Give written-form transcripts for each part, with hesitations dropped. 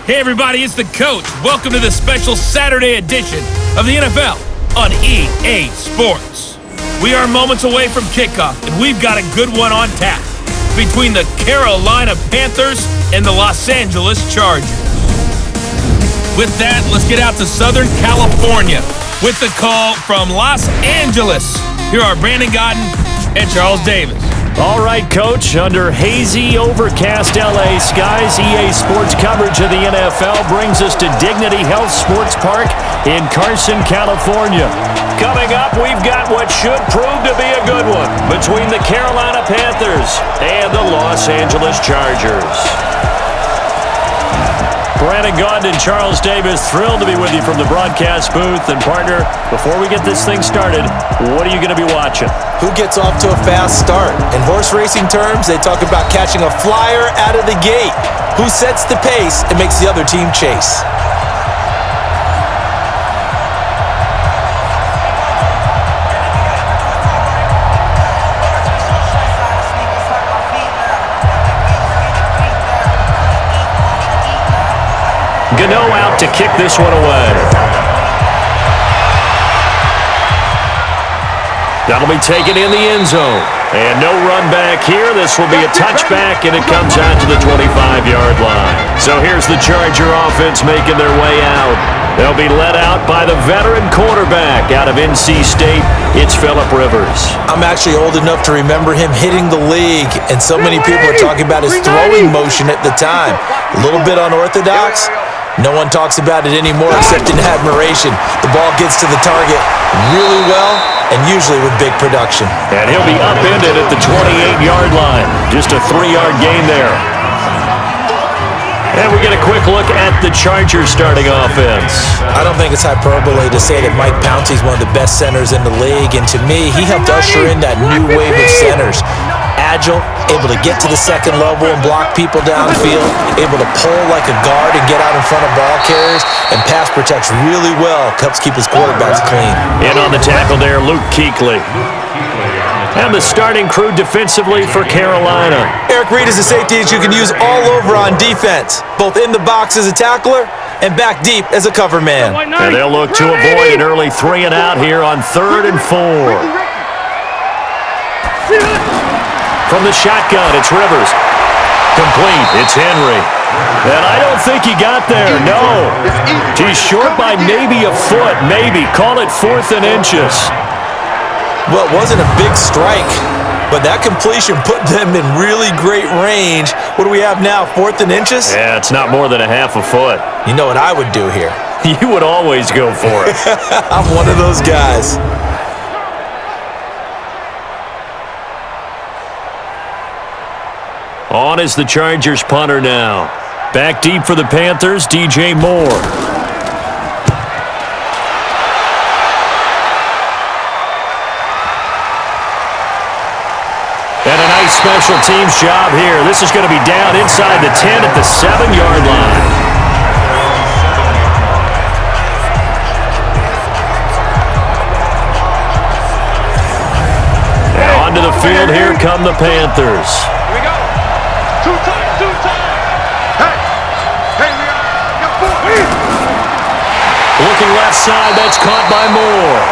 Hey everybody, it's the coach. Welcome to the special Saturday edition of the NFL on EA Sports. We are moments away from kickoff, and we've got a good one on tap between the Carolina Panthers and the Los Angeles Chargers. With that, let's get out to Southern California with the call from Los Angeles. Here are Brandon Godden and Charles Davis. All right, Coach. Under hazy, overcast L.A. skies, EA Sports coverage of the NFL brings us to Dignity Health Sports Park in Carson, California. Coming up, we've got what should prove to be a good one between the Carolina Panthers and the Los Angeles Chargers. Brandon Gaudin and Charles Davis, thrilled to be with you from the broadcast booth. And partner, before we get this thing started, what are you going to be watching? Who gets off to a fast start? In horse racing terms, they talk about catching a flyer out of the gate. Who sets the pace and makes the other team chase? Gano out to kick this one away. That'll be taken in the end zone. And no run back here. This will be a touchback, and it comes out to the 25-yard line. So here's the Charger offense making their way out. They'll be led out by the veteran quarterback out of NC State. It's Phillip Rivers. I'm actually old enough to remember him hitting the league, and so many people are talking about his throwing motion at the time. A little bit unorthodox. No one talks about it anymore except in admiration. The ball gets to the target really well and usually with big production. And he'll be upended at the 28-yard line. Just a 3-yard gain there. And we get a quick look at the Chargers starting offense. I don't think it's hyperbole to say that Mike Pouncey's one of the best centers in the league, and to me, he helped usher in that new wave of centers. Agile, able to get to the second level and block people downfield, able to pull like a guard and get out in front of ball carriers, and pass protects really well, helps keep his quarterbacks clean. In on the tackle there, Luke Kuechly. And the starting crew defensively for Carolina. Eric Reid is a safety that you can use all over on defense, both in the box as a tackler and back deep as a cover man. And they'll look to avoid an early 3 and out here on 3rd and 4. From the shotgun, it's Rivers. Complete, it's Henry. And I don't think he got there, no. He's short by maybe a foot, maybe. Call it 4th and inches. Well, it wasn't a big strike, but that completion put them in really great range. What do we have now, 4th and inches? Yeah, it's not more than a half a foot. You know what I would do here? You would always go for it. I'm one of those guys. On is the Chargers punter now. Back deep for the Panthers, DJ Moore. And a nice special teams job here. This is going to be down inside the 10 at the 7-yard line. Now onto the field, here come the Panthers. Looking left side, that's caught by Moore.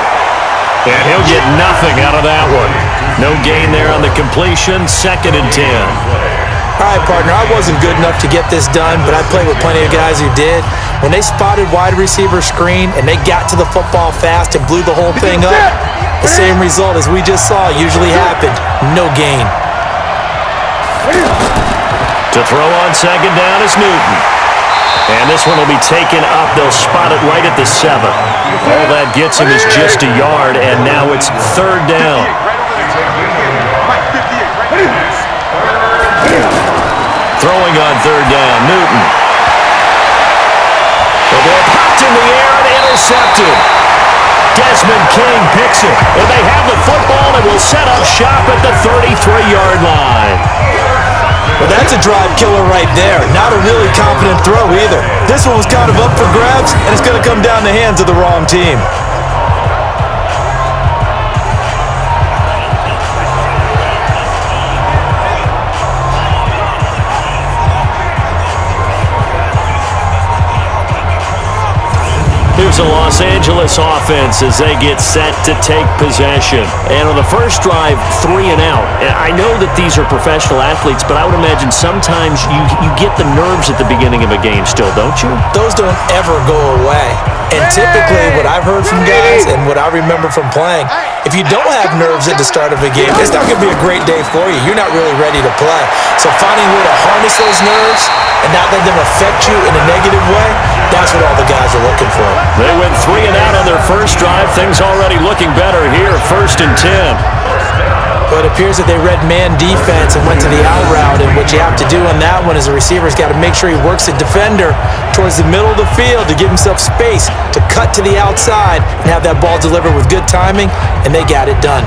And he'll get nothing out of that one. No gain there on the completion, 2nd and 10. All right, partner, I wasn't good enough to get this done, but I played with plenty of guys who did. When they spotted wide receiver screen and they got to the football fast and blew the whole thing up, the same result as we just saw usually happened. No gain. To throw on 2nd down is Newton. And this one will be taken up. They'll spot it right at the 7. All that gets him is just a yard, and now it's 3rd down. Throwing on 3rd down, Newton. The ball popped in the air and intercepted. Desmond King picks it, and they have the football and will set up shop at the 33-yard line. Well, that's a drive killer right there. Not a really confident throw either. This one was kind of up for grabs, and it's going to come down the hands of the wrong team. is the Los Angeles offense as they get set to take possession. And on the first drive, 3 and out. And I know that these are professional athletes, but I would imagine sometimes you get the nerves at the beginning of a game still, don't you? Those don't ever go away. And typically what I've heard from guys and what I remember from playing, if you don't have nerves at the start of a game, it's not going to be a great day for you. You're not really ready to play. So finding a way to harness those nerves and not let them affect you in a negative way, that's what all the guys are looking for. They went 3 and out on their first drive. Things already looking better here, 1st and 10. But it appears that they read man defense and went to the out route, and what you have to do on that one is the receiver's got to make sure he works the defender towards the middle of the field to give himself space to cut to the outside and have that ball delivered with good timing, and they got it done.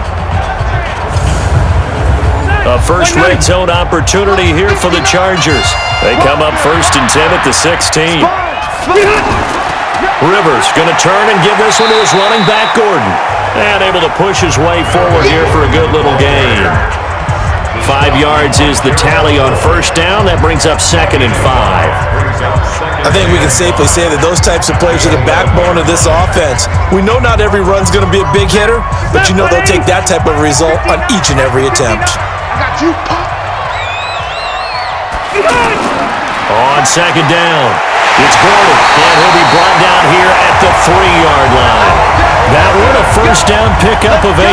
A first red zone opportunity here for the Chargers. They come up 1st and 10 at the 16. Rivers going to turn and give this one to his running back, Gordon. And able to push his way forward here for a good little gain. 5 yards is the tally on first down. That brings up 2nd and 5. I think we can safely say that those types of plays are the backbone of this offense. We know not every run's going to be a big hitter, but you know they'll take that type of result on each and every attempt. On 2nd down, it's Gordon, and he'll be brought down here at the 3-yard line. That one a first down pickup of 8.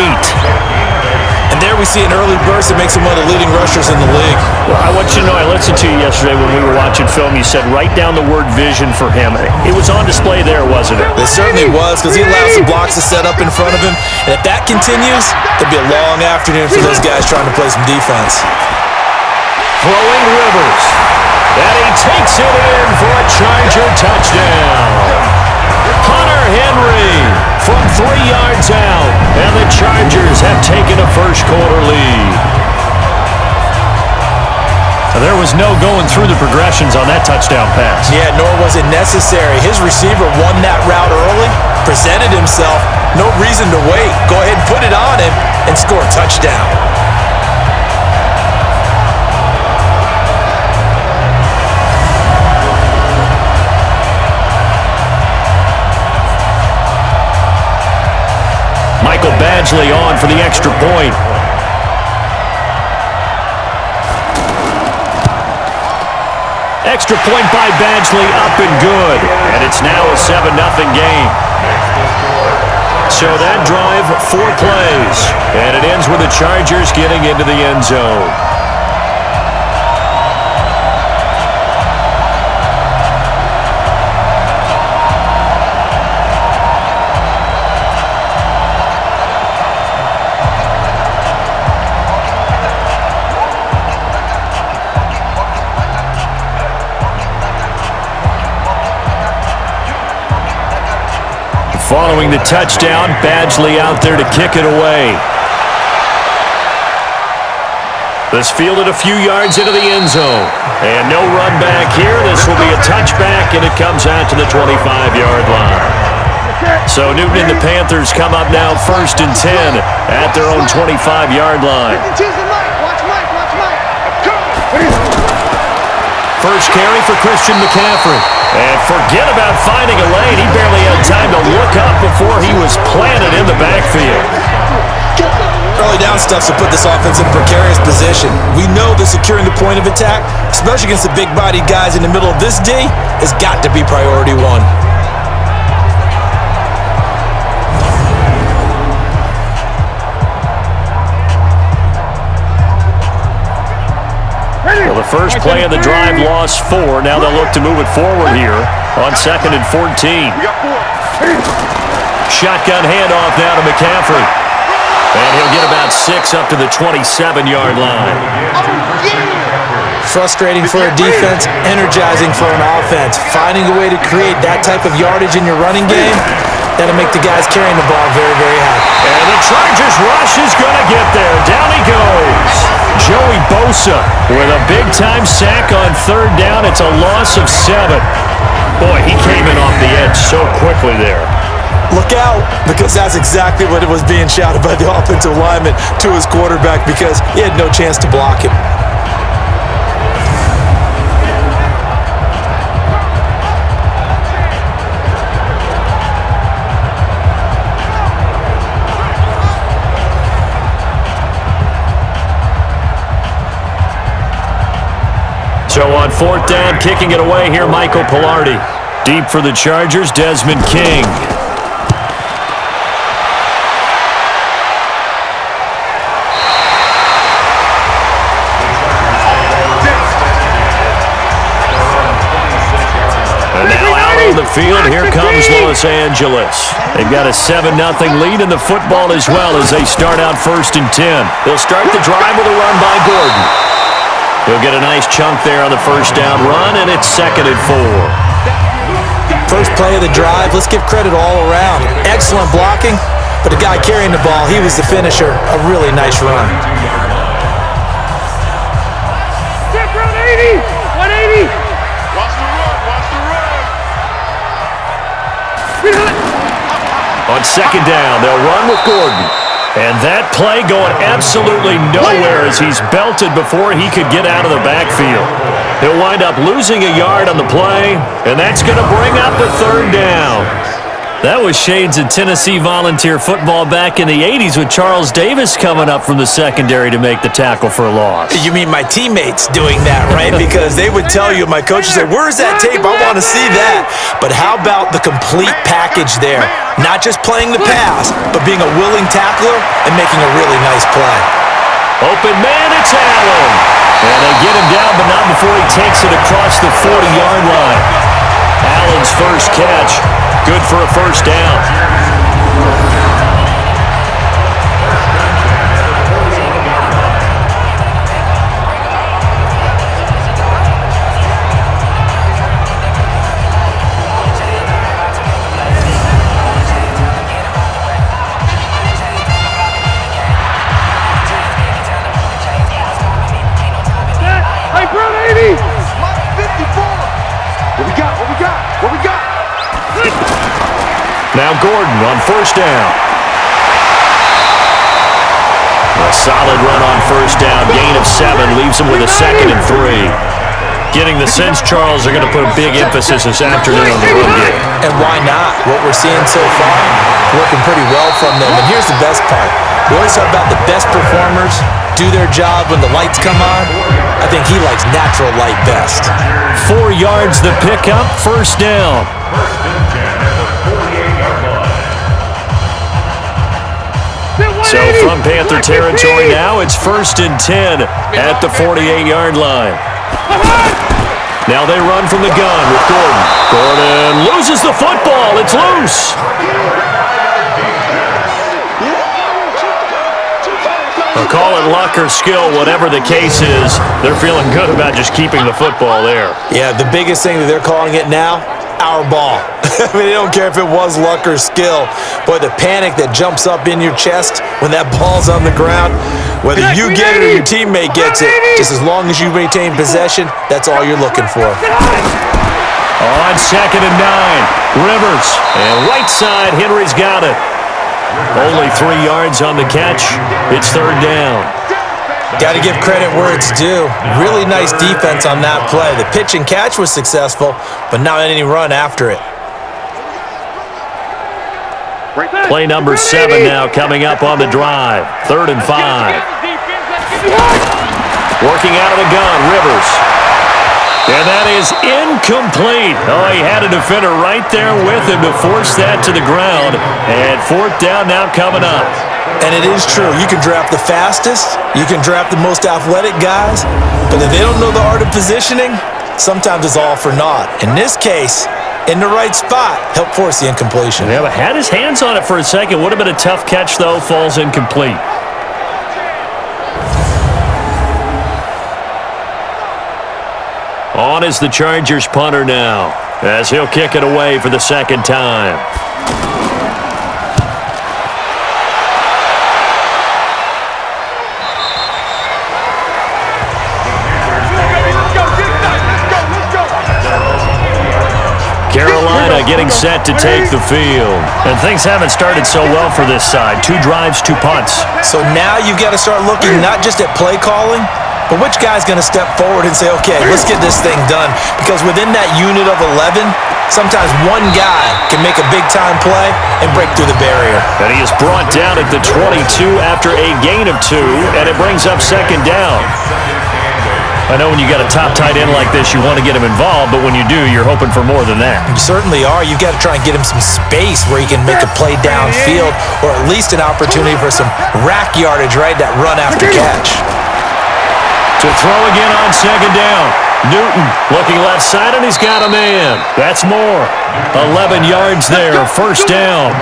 And there we see an early burst that makes him one of the leading rushers in the league. Well, I want you to know, I listened to you yesterday when we were watching film. You said write down the word vision for him. It was on display there, wasn't it? It certainly was, because he allows the blocks to set up in front of him. And if that continues, there'll be a long afternoon for those guys trying to play some defense. Throwing Rivers. And he takes it in for a Charger touchdown. Hunter Henry from 3 yards out, and the Chargers have taken a first-quarter lead. There was no going through the progressions on that touchdown pass. Yeah, nor was it necessary. His receiver won that route early, presented himself, no reason to wait. Go ahead and put it on him and score a touchdown. Michael Badgley on for the extra point. Extra point by Badgley, up and good. And it's now a 7-0 game. So that drive, 4 plays. And it ends with the Chargers getting into the end zone. Following the touchdown, Badgley out there to kick it away. This fielded a few yards into the end zone. And no run back here. This will be a touchback, and it comes out to the 25-yard line. So Newton and the Panthers come up now 1st and 10 at their own 25-yard line. First carry for Christian McCaffrey. And forget about finding a lane. He barely had time to look up before he was planted in the backfield. Early down stuff to put this offense in a precarious position. We know that securing the point of attack, especially against the big-bodied guys in the middle of this D, has got to be priority 1. Well, the first play of the drive lost 4. Now they'll look to move it forward here on 2nd and 14. Shotgun handoff now to McCaffrey. And he'll get about 6 up to the 27-yard line. Frustrating for a defense, energizing for an offense. Finding a way to create that type of yardage in your running game, that'll make the guys carrying the ball very, very high. And the Chargers rush is going to get there. Down he goes. Joey Bosa with a big-time sack on 3rd down. It's a loss of 7. Boy, he came in off the edge so quickly there. Look out, because that's exactly what it was being shouted by the offensive lineman to his quarterback, because he had no chance to block him. So on fourth down, kicking it away here, Michael Pilardi. Deep for the Chargers, Desmond King. The field, here comes Los Angeles. They've got a 7-0 lead in the football as well as they start out 1st and 10. They'll start the drive with a run by Gordon. He'll get a nice chunk there on the first down run, and it's 2nd and 4. First play of the drive, let's give credit all around. Excellent blocking, but the guy carrying the ball, he was the finisher. A really nice run. 180! 180! On 2nd down, they'll run with Gordon. And that play going absolutely nowhere as he's belted before he could get out of the backfield. He'll wind up losing a yard on the play, and that's going to bring up the 3rd down. That was shades of Tennessee volunteer football back in the 80s with Charles Davis coming up from the secondary to make the tackle for a loss. You mean my teammates doing that, right? Because they would tell you, my coach would say, where's that tape? I want to see that. But how about the complete package there? Not just playing the pass, but being a willing tackler and making a really nice play. Open man, it's Allen. And they get him down, but not before he takes it across the 40-yard line. Allen's first catch, good for a first down. Now Gordon on first down. A solid run on first down. Gain of 7 leaves him with a 2nd and 3. Getting the sense, Charles, are going to put a big emphasis this afternoon on the run game. And why not? What we're seeing so far, working pretty well from them. And here's the best part. We always talk about the best performers do their job when the lights come on. I think he likes natural light best. 4 yards the pickup, first down. So from Panther territory now, it's 1st and 10 at the 48-yard line. Now they run from the gun with Gordon. Gordon loses the football. It's loose. I'll call it luck or skill, whatever the case is. They're feeling good about just keeping the football there. Yeah, the biggest thing that they're calling it now, our ball. I mean, they don't care if it was luck or skill. Boy, the panic that jumps up in your chest when that ball's on the ground, whether you get it or your teammate gets it, just as long as you maintain possession, that's all you're looking for. On 2nd and 9, Rivers. And right side, Henry's got it. Only 3 yards on the catch. It's 3rd down. Got to give credit where it's due. Really nice defense on that play. The pitch and catch was successful, but not any run after it. Play number 7 now coming up on the drive. 3rd and 5. Working out of the gun, Rivers. And that is incomplete. Oh, he had a defender right there with him to force that to the ground. And 4th down now coming up. And it is true. You can draft the fastest. You can draft the most athletic guys. But if they don't know the art of positioning, sometimes it's all for naught. In this case, in the right spot, helped force the incompletion. Yeah, but had his hands on it for a second. Would have been a tough catch, though. Falls incomplete. On is the Chargers punter now, as he'll kick it away for the 2nd time. Carolina getting set to take the field. And things haven't started so well for this side. 2 drives, 2 punts. So now you've got to start looking not just at play calling, but which guy's going to step forward and say, okay, let's get this thing done? Because within that unit of 11, sometimes one guy can make a big-time play and break through the barrier. And he is brought down at the 22 after a gain of 2, and it brings up 2nd down. I know when you got a top tight end like this, you want to get him involved, but when you do, you're hoping for more than that. You certainly are. You've got to try and get him some space where he can make a play downfield, or at least an opportunity for some rack yardage, right? That run after catch. To throw again on second down. Newton looking left side, and he's got a man. That's more. 11 yards there, first down.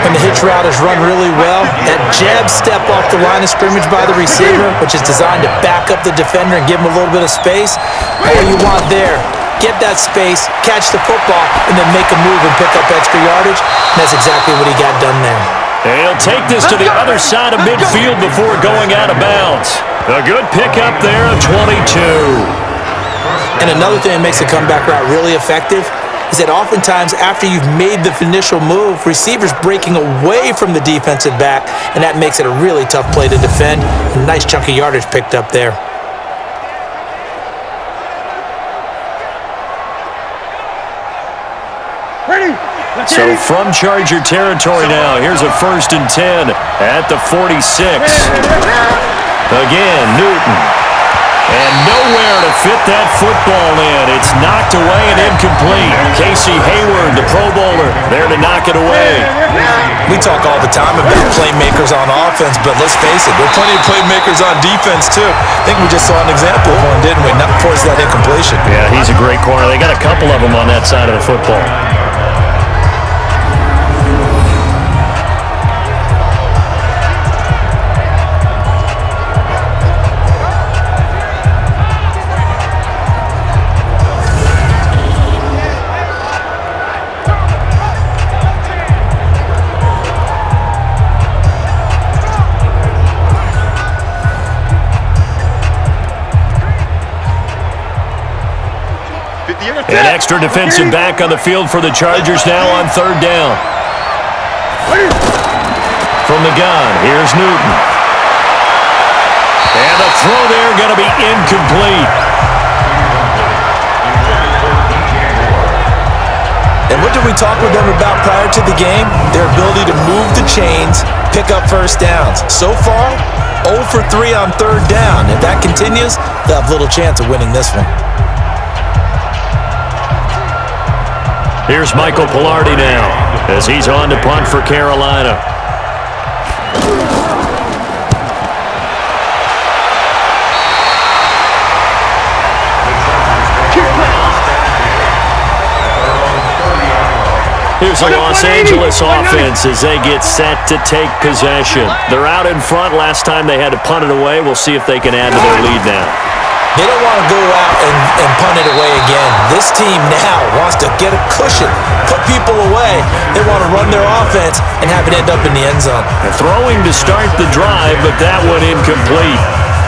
And the hitch route is run really well. That jab step off the line of scrimmage by the receiver, which is designed to back up the defender and give him a little bit of space. All you want there, get that space, catch the football, and then make a move and pick up extra yardage. And that's exactly what he got done there. And he'll take this to the other side of midfield before going out of bounds. A good pickup there, a 22. And another thing that makes the comeback route really effective is that oftentimes after you've made the initial move, receivers breaking away from the defensive back, and that makes it a really tough play to defend. A nice chunk of yardage picked up there. So from Charger territory now, here's a 1st and 10 at the 46. Again, Newton. And nowhere to fit that football in. It's knocked away and incomplete. Casey Hayward, the Pro Bowler, there to knock it away. We talk all the time about playmakers on offense, but let's face it, there are plenty of playmakers on defense too. I think we just saw an example of one, didn't we? Not force that incompletion. Yeah, he's a great corner. They got a couple of them on that side of the football. An extra defensive back on the field for the Chargers now on 3rd down. From the gun, here's Newton. And the throw there going to be incomplete. And what did we talk with them about prior to the game? Their ability to move the chains, pick up first downs. So far, 0 for 3 on 3rd down. If that continues, they'll have little chance of winning this one. Here's Michael Pilardi now as he's on to punt for Carolina. Here's the Los Angeles offense as they get set to take possession. They're out in front. Last time they had to punt it away. We'll see if they can add to their lead now. They don't want to go out and punt it away again. This team now wants to get a cushion, put people away. They want to run their offense and have it end up in the end zone. And throwing to start the drive, but that one incomplete.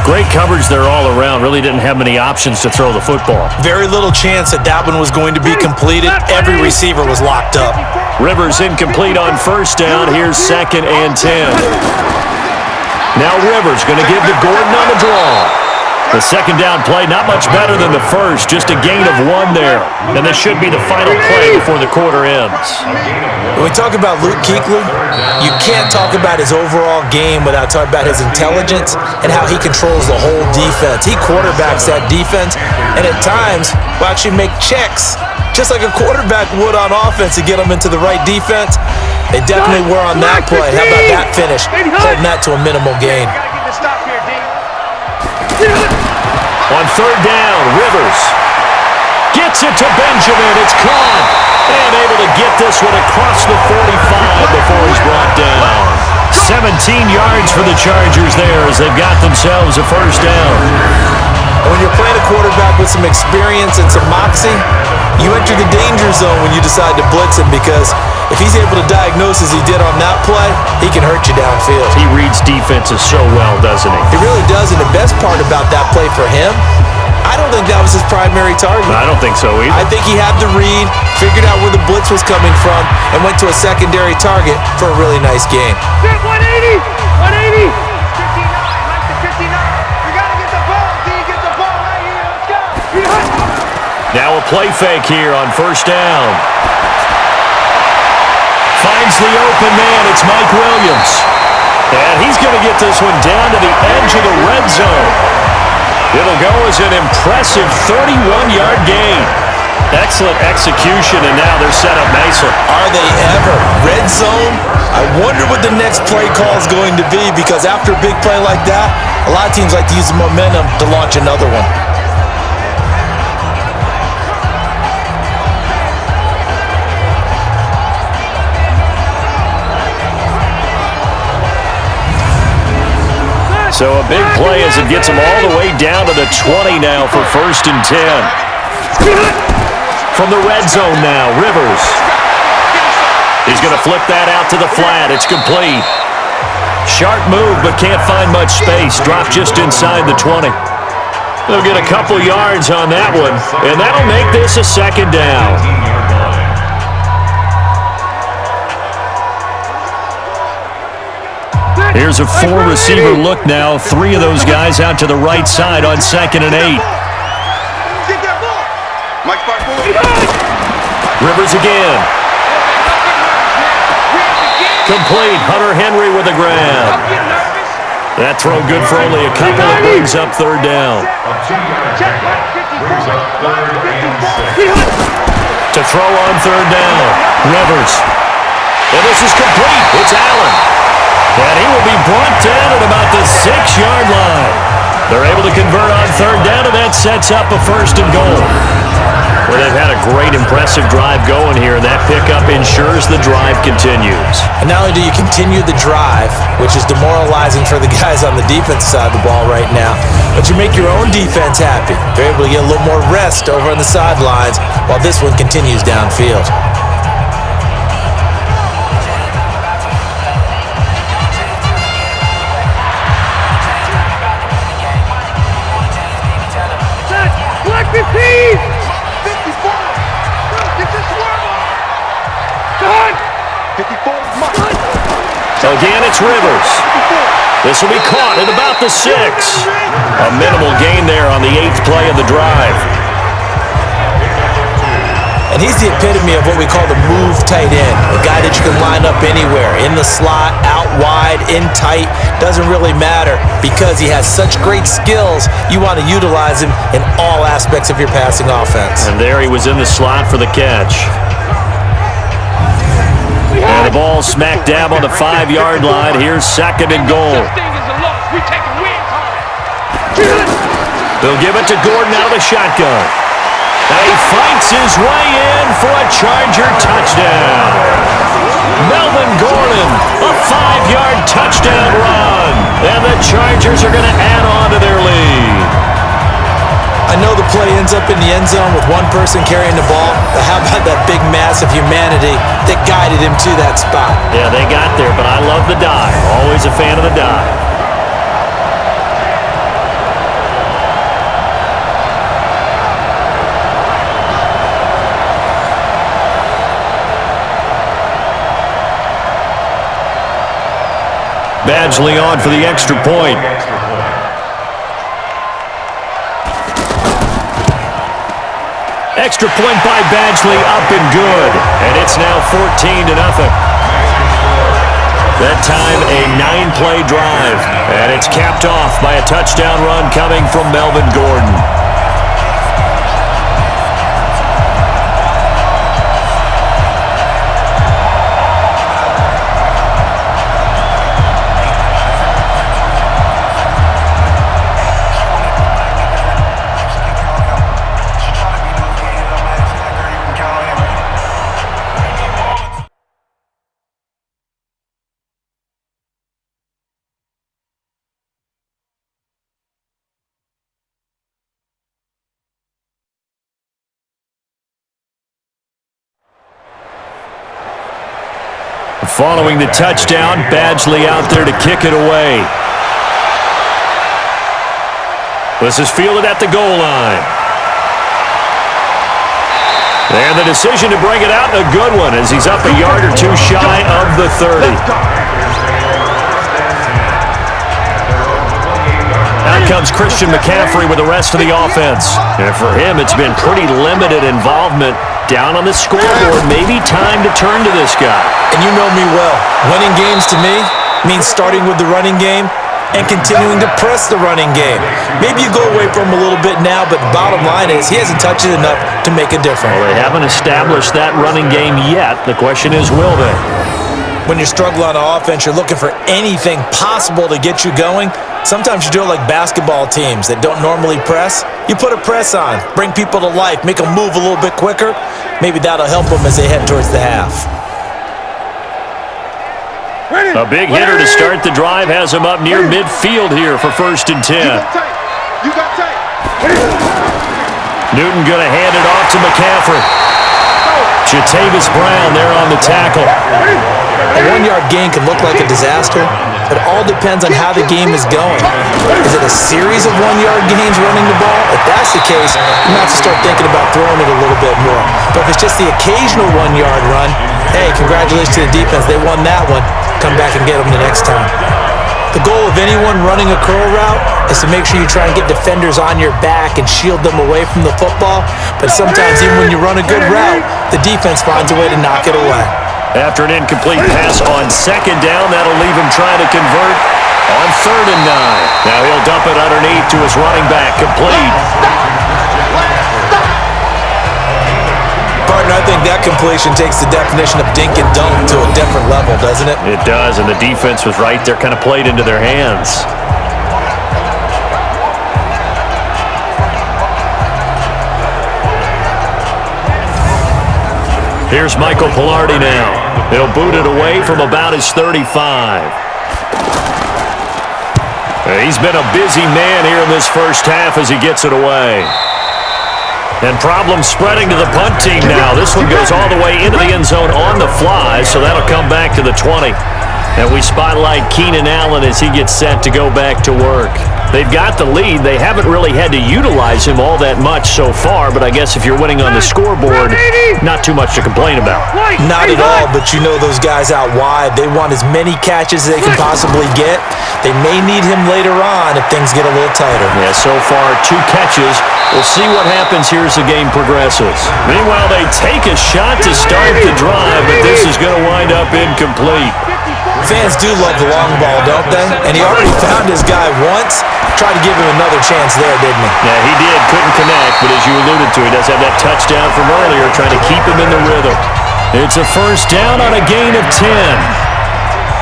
Great coverage there all around. Really didn't have many options to throw the football. Very little chance that one was going to be completed. Every receiver was locked up. Rivers incomplete on 1st down. Here's 2nd and 10. Now Rivers going to give to Gordon on the draw. The 2nd down play, not much better than the first, just a gain of 1 there. And this should be the final play before the quarter ends. When we talk about Luke Kuechly, you can't talk about his overall game without talking about his intelligence and how he controls the whole defense. He quarterbacks that defense, and at times will actually make checks, just like a quarterback would on offense to get them into the right defense. They definitely were on that play. How about that finish? Holding that to a minimal gain. On 3rd down, Rivers gets it to Benjamin. It's caught. And able to get this one across the 45 before he's brought down. 17 yards for the Chargers there as they've got themselves a 1st down. And when you're playing a quarterback with some experience and some moxie, you enter the danger zone when you decide to blitz him, because if he's able to diagnose as he did on that play, he can hurt you downfield. He reads defenses so well, doesn't he? He really does, and the best part about that play for him, I don't think that was his primary target. I don't think so either. I think he had the read, figured out where the blitz was coming from, and went to a secondary target for a really nice game. 180! 180! 59, like the 59. We got to get the ball. D, get the ball right here. Let's go. Now a play fake here on 1st down. Finds the open man. It's Mike Williams. And he's going to get this one down to the edge of the red zone. It'll go as an impressive 31-yard gain. Excellent execution, and now they're set up nicely. Are they ever? Red zone? I wonder what the next play call is going to be, because after a big play like that, a lot of teams like to use the momentum to launch another one. So a big play as it gets them all the way down to the 20 now for 1st and 10. From the red zone now, Rivers. He's going to flip that out to the flat. It's complete. Sharp move, but can't find much space. Dropped just inside the 20. They'll get a couple yards on that one, and that'll make this a 2nd down. Here's a 4-receiver look now. 3 of those guys out to the right side on 2nd and 8. Rivers again. Complete. Hunter Henry with a grab. That throw good for only a couple. It brings up 3rd down. To throw on 3rd down. Rivers. And this is complete. It's Allen. And he will be brought down at about the 6-yard line. They're able to convert on 3rd down, and that sets up a 1st and goal. Well, they've had a great, impressive drive going here, and that pickup ensures the drive continues. And not only do you continue the drive, which is demoralizing for the guys on the defense side of the ball right now, but you make your own defense happy. They're able to get a little more rest over on the sidelines while this one continues downfield. Again, it's Rivers. This will be caught at about the 6. A minimal gain there on the 8th play of the drive. And he's the epitome of what we call the move tight end, a guy that you can line up anywhere, in the slot, out wide, in tight, doesn't really matter, because he has such great skills. You want to utilize him in all aspects of your passing offense. And there he was in the slot for the catch. And the ball smack dab on the 5-yard line. Here's 2nd and goal. They'll give it to Gordon out of the shotgun. And he fights his way in for a Charger touchdown. Melvin Gordon, a 5-yard touchdown run. And the Chargers are going to add on to their lead. I know the play ends up in the end zone with one person carrying the ball, but how about that big mass of humanity that guided him to that spot? Yeah, they got there, but I love the dive. Always a fan of the dive. Badgley on for the extra point. Extra point by Badgley, up and good. And it's now 14-0. That time a 9-play drive. And it's capped off by a touchdown run coming from Melvin Gordon. Following the touchdown, Badgley out there to kick it away. This is fielded at the goal line. And the decision to bring it out, a good one, as he's up a yard or two shy of the 30. Out comes Christian McCaffrey with the rest of the offense. And for him, it's been pretty limited involvement. Down on the scoreboard, maybe time to turn to this guy. And you know me well. Winning games to me means starting with the running game and continuing to press the running game. Maybe you go away from him a little bit now, but the bottom line is he hasn't touched it enough to make a difference. Well, they haven't established that running game yet. The question is, will they? When you're struggling on offense, you're looking for anything possible to get you going. Sometimes you do it like basketball teams that don't normally press. You put a press on, bring people to life, make them move a little bit quicker. Maybe that'll help them as they head towards the half. A big hitter to start the drive has him up near midfield here for 1st and 10. You got tight. Newton going to hand it off to McCaffrey. Jatavis Brown there on the tackle. A 1-yard gain can look like a disaster. It all depends on how the game is going. Is it a series of 1-yard gains running the ball? If that's the case, you might have to start thinking about throwing it a little bit more. But if it's just the occasional 1-yard run, hey, congratulations to the defense. They won that one. Come back and get them the next time. The goal of anyone running a curl route is to make sure you try and get defenders on your back and shield them away from the football. But sometimes even when you run a good route, the defense finds a way to knock it away. After an incomplete pass on 2nd down, that'll leave him trying to convert on 3rd and 9. Now he'll dump it underneath to his running back, complete. Partner, I think that completion takes the definition of dink and dunk to a different level, doesn't it? It does, and the defense was right there, kind of played into their hands. Here's Michael Pilardi now. He'll boot it away from about his 35. He's been a busy man here in this first half as he gets it away. And problems spreading to the punt team now. This one goes all the way into the end zone on the fly, so that'll come back to the 20. And we spotlight Keenan Allen as he gets set to go back to work. They've got the lead. They haven't really had to utilize him all that much so far, but I guess if you're winning on the scoreboard, not too much to complain about. Not at all, but you know those guys out wide, they want as many catches as they can possibly get. They may need him later on if things get a little tighter. Yeah, so far 2 catches. We'll see what happens here as the game progresses. Meanwhile, they take a shot to start the drive, but this is going to wind up incomplete. Fans do love the long ball, don't they? And he already found his guy once. Tried to give him another chance there, didn't he? Yeah, he did. Couldn't connect, but as you alluded to, he does have that touchdown from earlier, trying to keep him in the rhythm. It's a 1st down on a gain of 10.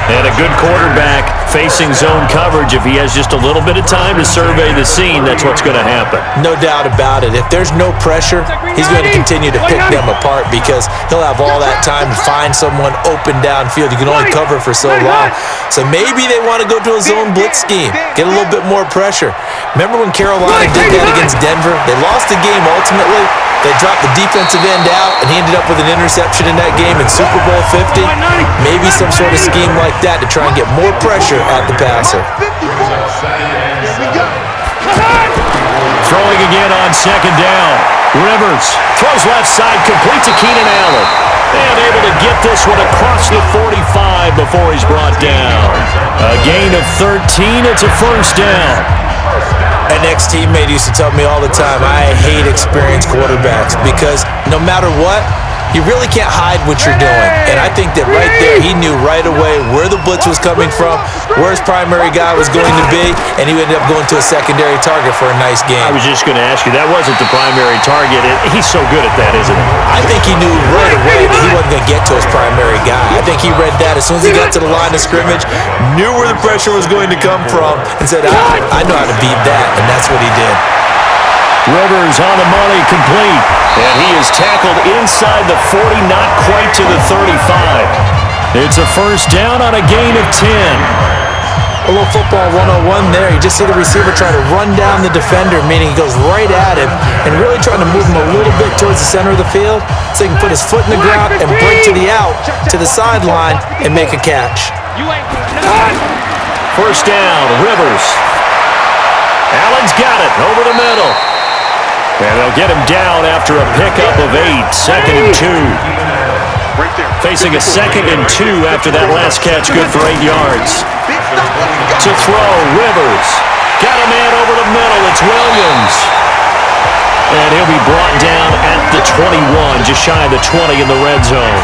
And a good quarterback facing zone coverage. If he has just a little bit of time to survey the scene, that's what's going to happen. No doubt about it. If there's no pressure, he's going to continue to pick them apart because he'll have all that time to find someone open downfield. You can only cover for so long. So maybe they want to go to a zone blitz scheme, get a little bit more pressure. Remember when Carolina did that against Denver? They lost the game ultimately. They dropped the defensive end out, and he ended up with an interception in that game in Super Bowl 50. Maybe some sort of scheme like that to try and get more pressure at the passer. Throwing again on 2nd down. Rivers throws left side, complete to Keenan Allen. And able to get this one across the 45 before he's brought down. A gain of 13. It's a 1st down. An ex-teammate used to tell me all the time, I hate experienced quarterbacks because no matter what, you really can't hide what you're doing. And I think that right there, he knew right away where the blitz was coming from, where his primary guy was going to be, and he ended up going to a secondary target for a nice game. I was just going to ask you, that wasn't the primary target. He's so good at that, isn't he? I think he knew right away that he wasn't going to get to his primary guy. I think he read that as soon as he got to the line of scrimmage, knew where the pressure was going to come from, and said, I know how to beat that, and that's what he did. Rivers on the money, complete. And he is tackled inside the 40, not quite to the 35. It's a 1st down on a gain of 10. A little football 101 there. You just see the receiver try to run down the defender, meaning he goes right at him and really trying to move him a little bit towards the center of the field so he can put his foot in the ground and break to the out, to the sideline, and make a catch. 1st down, Rivers. Allen's got it over the middle. And they'll get him down after a pickup of 8. 2nd and 2. Facing a 2nd and 2 after that last catch, good for 8 yards. To throw, Rivers. Got a man over the middle. It's Williams. And he'll be brought down at the 21, just shy of the 20 in the red zone.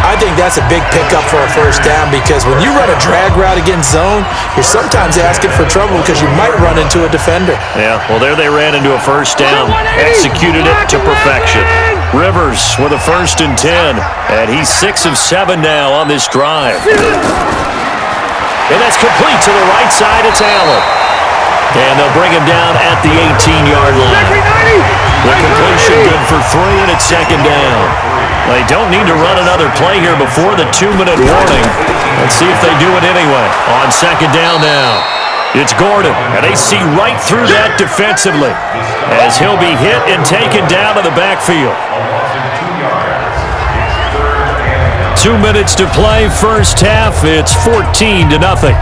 I think that's a big pickup for a first down because when you run a drag route against zone, you're sometimes asking for trouble because you might run into a defender. Yeah, well, there they ran into a first down. Executed it to perfection. Rivers with a 1st and 10, and he's 6 of 7 now on this drive. And that's complete to the right side. It's Allen. And they'll bring him down at the 18-yard line. The completion good for 3, and it's 2nd down. They don't need to run another play here before the 2-minute warning. Let's see if they do it anyway. On 2nd down now. It's Gordon, and they see right through that defensively as he'll be hit and taken down to the backfield. 2 minutes to play, first half. It's 14-0.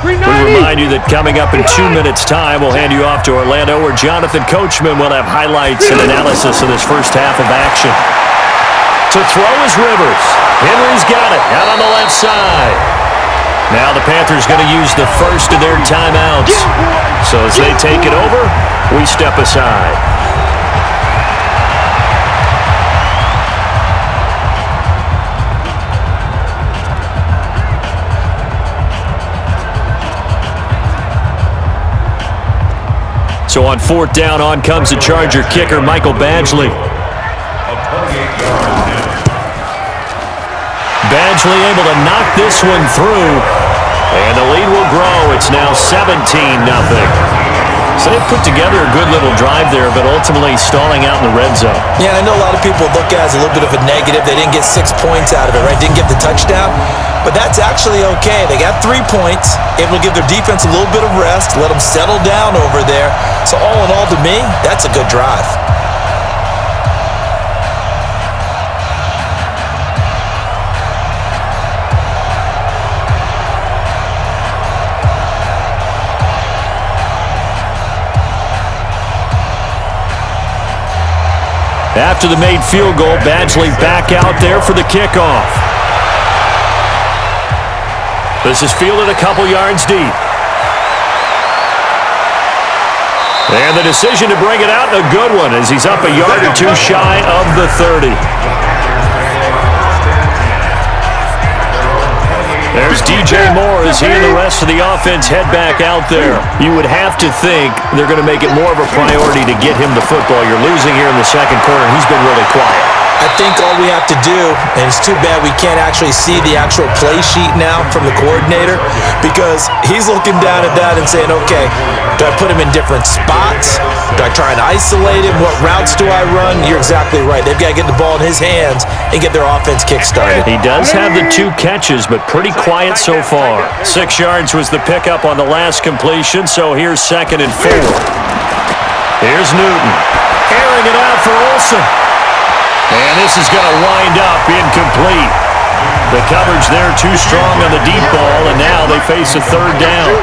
We remind you that coming up in 2 minutes' time, we'll hand you off to Orlando, where Jonathan Coachman will have highlights and analysis of this first half of action. To throw is Rivers. Henry's got it out on the left side. Now the Panthers going to use the first of their timeouts. So as they take it over, we step aside. So on 4th down, on comes the Charger kicker, Michael Badgley. Badgley able to knock this one through, and the lead will grow. It's now 17-0. So they put together a good little drive there, but ultimately stalling out in the red zone. Yeah, I know a lot of people look at it as a little bit of a negative. They didn't get 6 points out of it, right? Didn't get the touchdown. But that's actually okay. They got 3 points, able to give their defense a little bit of rest, let them settle down over there. So all in all, to me, that's a good drive. After the made field goal, Badgley back out there for the kickoff. This is fielded a couple yards deep. And the decision to bring it out, a good one, as he's up a yard or 2 shy of the 30. There's DJ Moore as he and the rest of the offense head back out there. You would have to think they're going to make it more of a priority to get him the football. You're losing here in the second quarter, and he's been really quiet. I think all we have to do, and it's too bad we can't actually see the actual play sheet now from the coordinator, because he's looking down at that and saying, okay, do I put him in different spots? Do I try and isolate him? What routes do I run? You're exactly right. They've got to get the ball in his hands and get their offense kick-started. He does have the 2 catches, but pretty quiet so far. 6 yards was the pickup on the last completion, so here's 2nd and 4. Here's Newton. Airing it out for Olsen. And this is going to wind up incomplete. The coverage there too strong on the deep ball, and now they face a 3rd down.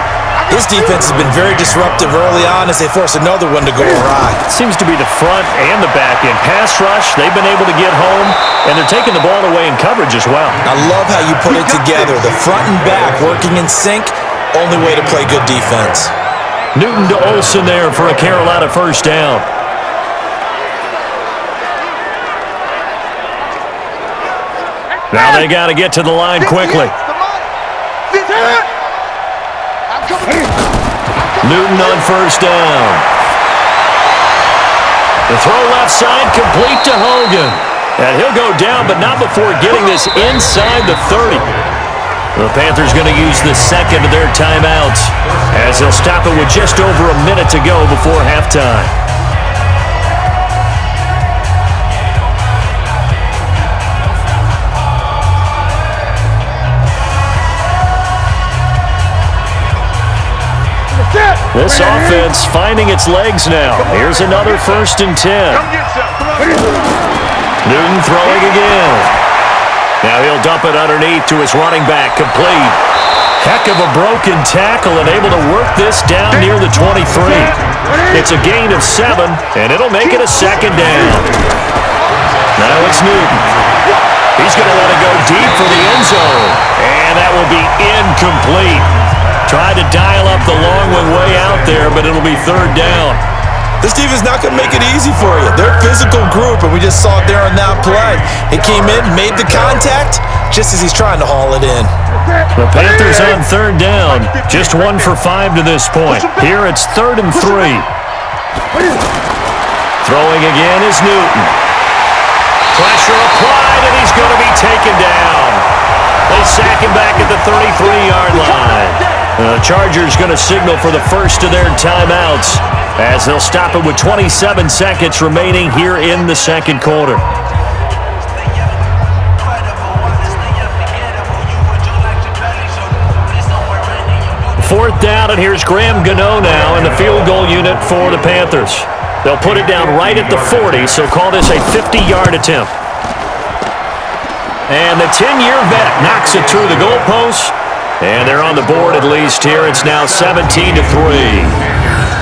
This defense has been very disruptive early on as they force another one to go awry. Seems to be the front and the back end. Pass rush, they've been able to get home, and they're taking the ball away in coverage as well. I love how you put it together. The front and back working in sync, only way to play good defense. Newton to Olsen there for a Carolina 1st down. Now they got to get to the line quickly. Newton on 1st down. The throw left side complete to Hogan. And he'll go down, but not before getting this inside the 30. The Panthers going to use the 2nd of their timeouts as they'll stop it with just over a minute to go before halftime. This offense finding its legs now. Here's another 1st and 10. Newton throwing again. Now he'll dump it underneath to his running back, complete. Heck of a broken tackle and able to work this down near the 23. It's a gain of 7, and it'll make it a second down. Now it's Newton. He's going to let it go deep for the end zone, and that will be incomplete. Tried to dial up the long one way out there, but it'll be third down. This defense not going to make it easy for you. They're a physical group, and we just saw it there on that play. He came in, made the contact, just as he's trying to haul it in. The Panthers on third down. Just 1 for 5 to this point. Here it's 3rd and 3. Throwing again is Newton. Pressure applied, and he's going to be taken down. They sack him back at the 33-yard line. The Chargers going to signal for the first of their timeouts as they'll stop it with 27 seconds remaining here in the second quarter. Fourth down, and here's Graham Gano now in the field goal unit for the Panthers. They'll put it down right at the 40, so call this a 50-yard attempt. And the 10-year vet knocks it through the goalpost, and they're on the board at least here. It's now 17-3.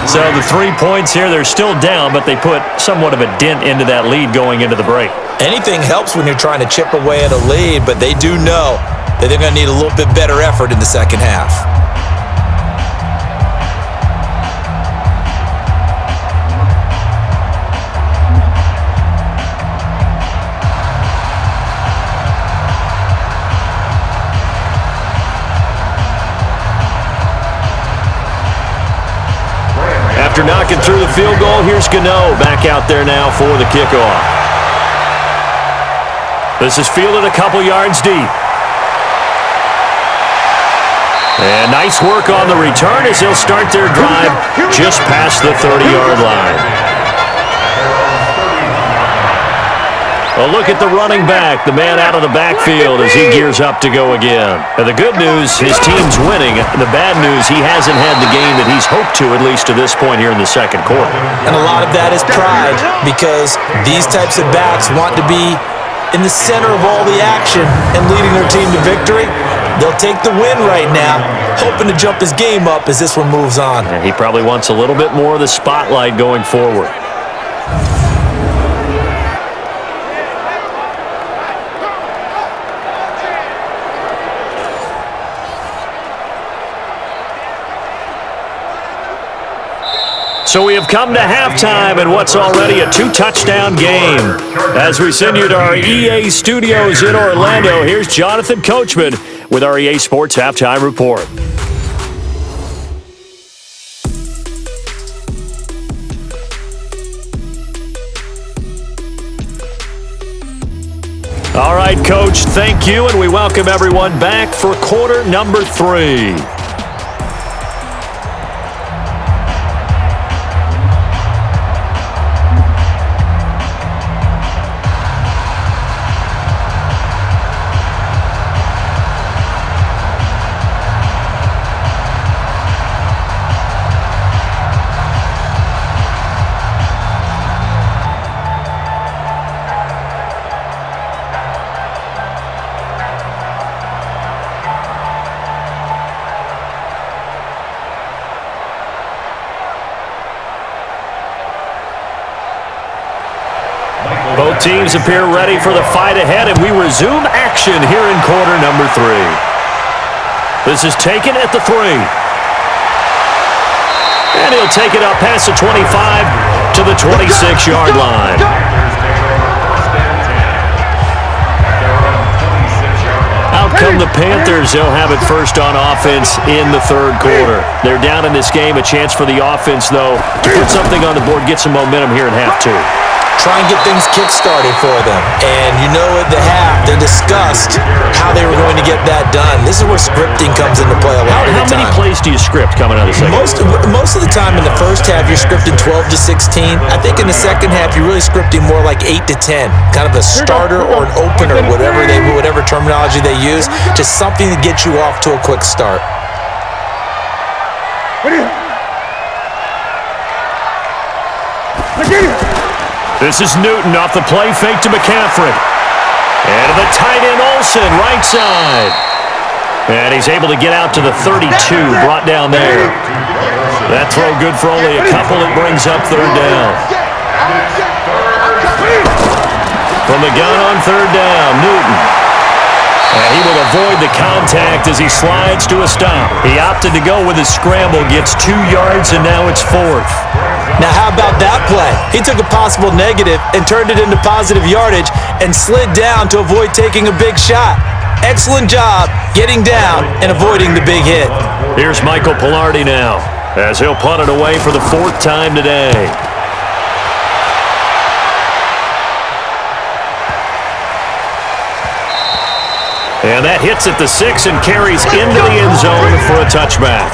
So the 3 points here, they're still down, but they put somewhat of a dent into that lead going into the break. Anything helps when you're trying to chip away at a lead, but they do know that they're going to need a little bit better effort in the second half. After knocking through the field goal, here's Gano back out there now for the kickoff. This is fielded a couple yards deep. And nice work on the return as they'll start their drive just past the 30-yard line. A look at the running back, the man out of the backfield as he gears up to go again. And the good news, his team's winning. The bad news, he hasn't had the game that he's hoped to, at least to this point here in the second quarter. And a lot of that is pride, because these types of backs want to be in the center of all the action and leading their team to victory. They'll take the win right now, hoping to jump his game up as this one moves on. And he probably wants a little bit more of the spotlight going forward. So we have come to halftime in what's already a 2-touchdown game. As we send you to our EA studios in Orlando, here's Jonathan Coachman with our EA Sports Halftime Report. All right, Coach, thank you, and we welcome everyone back for quarter number 3. Both teams appear ready for the fight ahead, and we resume action here in quarter number 3. This is taken at the 3. And he'll take it up past the 25 to the 26-yard line. Out come the Panthers. They'll have it first on offense in the third quarter. They're down in this game. A chance for the offense, though, to put something on the board, get some momentum here in half 2. Try and get things kick-started for them. And you know at the half, they discussed how they were going to get that done. This is where scripting comes into play a lot of the time. How many plays do you script coming out of the second? Most of the time in the first half, you're scripting 12 to 16. I think in the second half, you're really scripting more like 8 to 10. Kind of a starter or an opener, whatever terminology they use. Just something to get you off to a quick start. This is Newton off the play fake to McCaffrey. And to the tight end Olsen, right side. And he's able to get out to the 32, brought down there. That throw good for only a couple. It brings up third down. From the gun on third down, Newton. And he will avoid the contact as he slides to a stop. He opted to go with his scramble, gets 2 yards, and now it's fourth. Now, how about that play? He took a possible negative and turned it into positive yardage and slid down to avoid taking a big shot. Excellent job getting down and avoiding the big hit. Here's Michael Pilardi now, as he'll punt it away for the 4th time today. And that hits at the 6 and carries into the end zone for a touchback.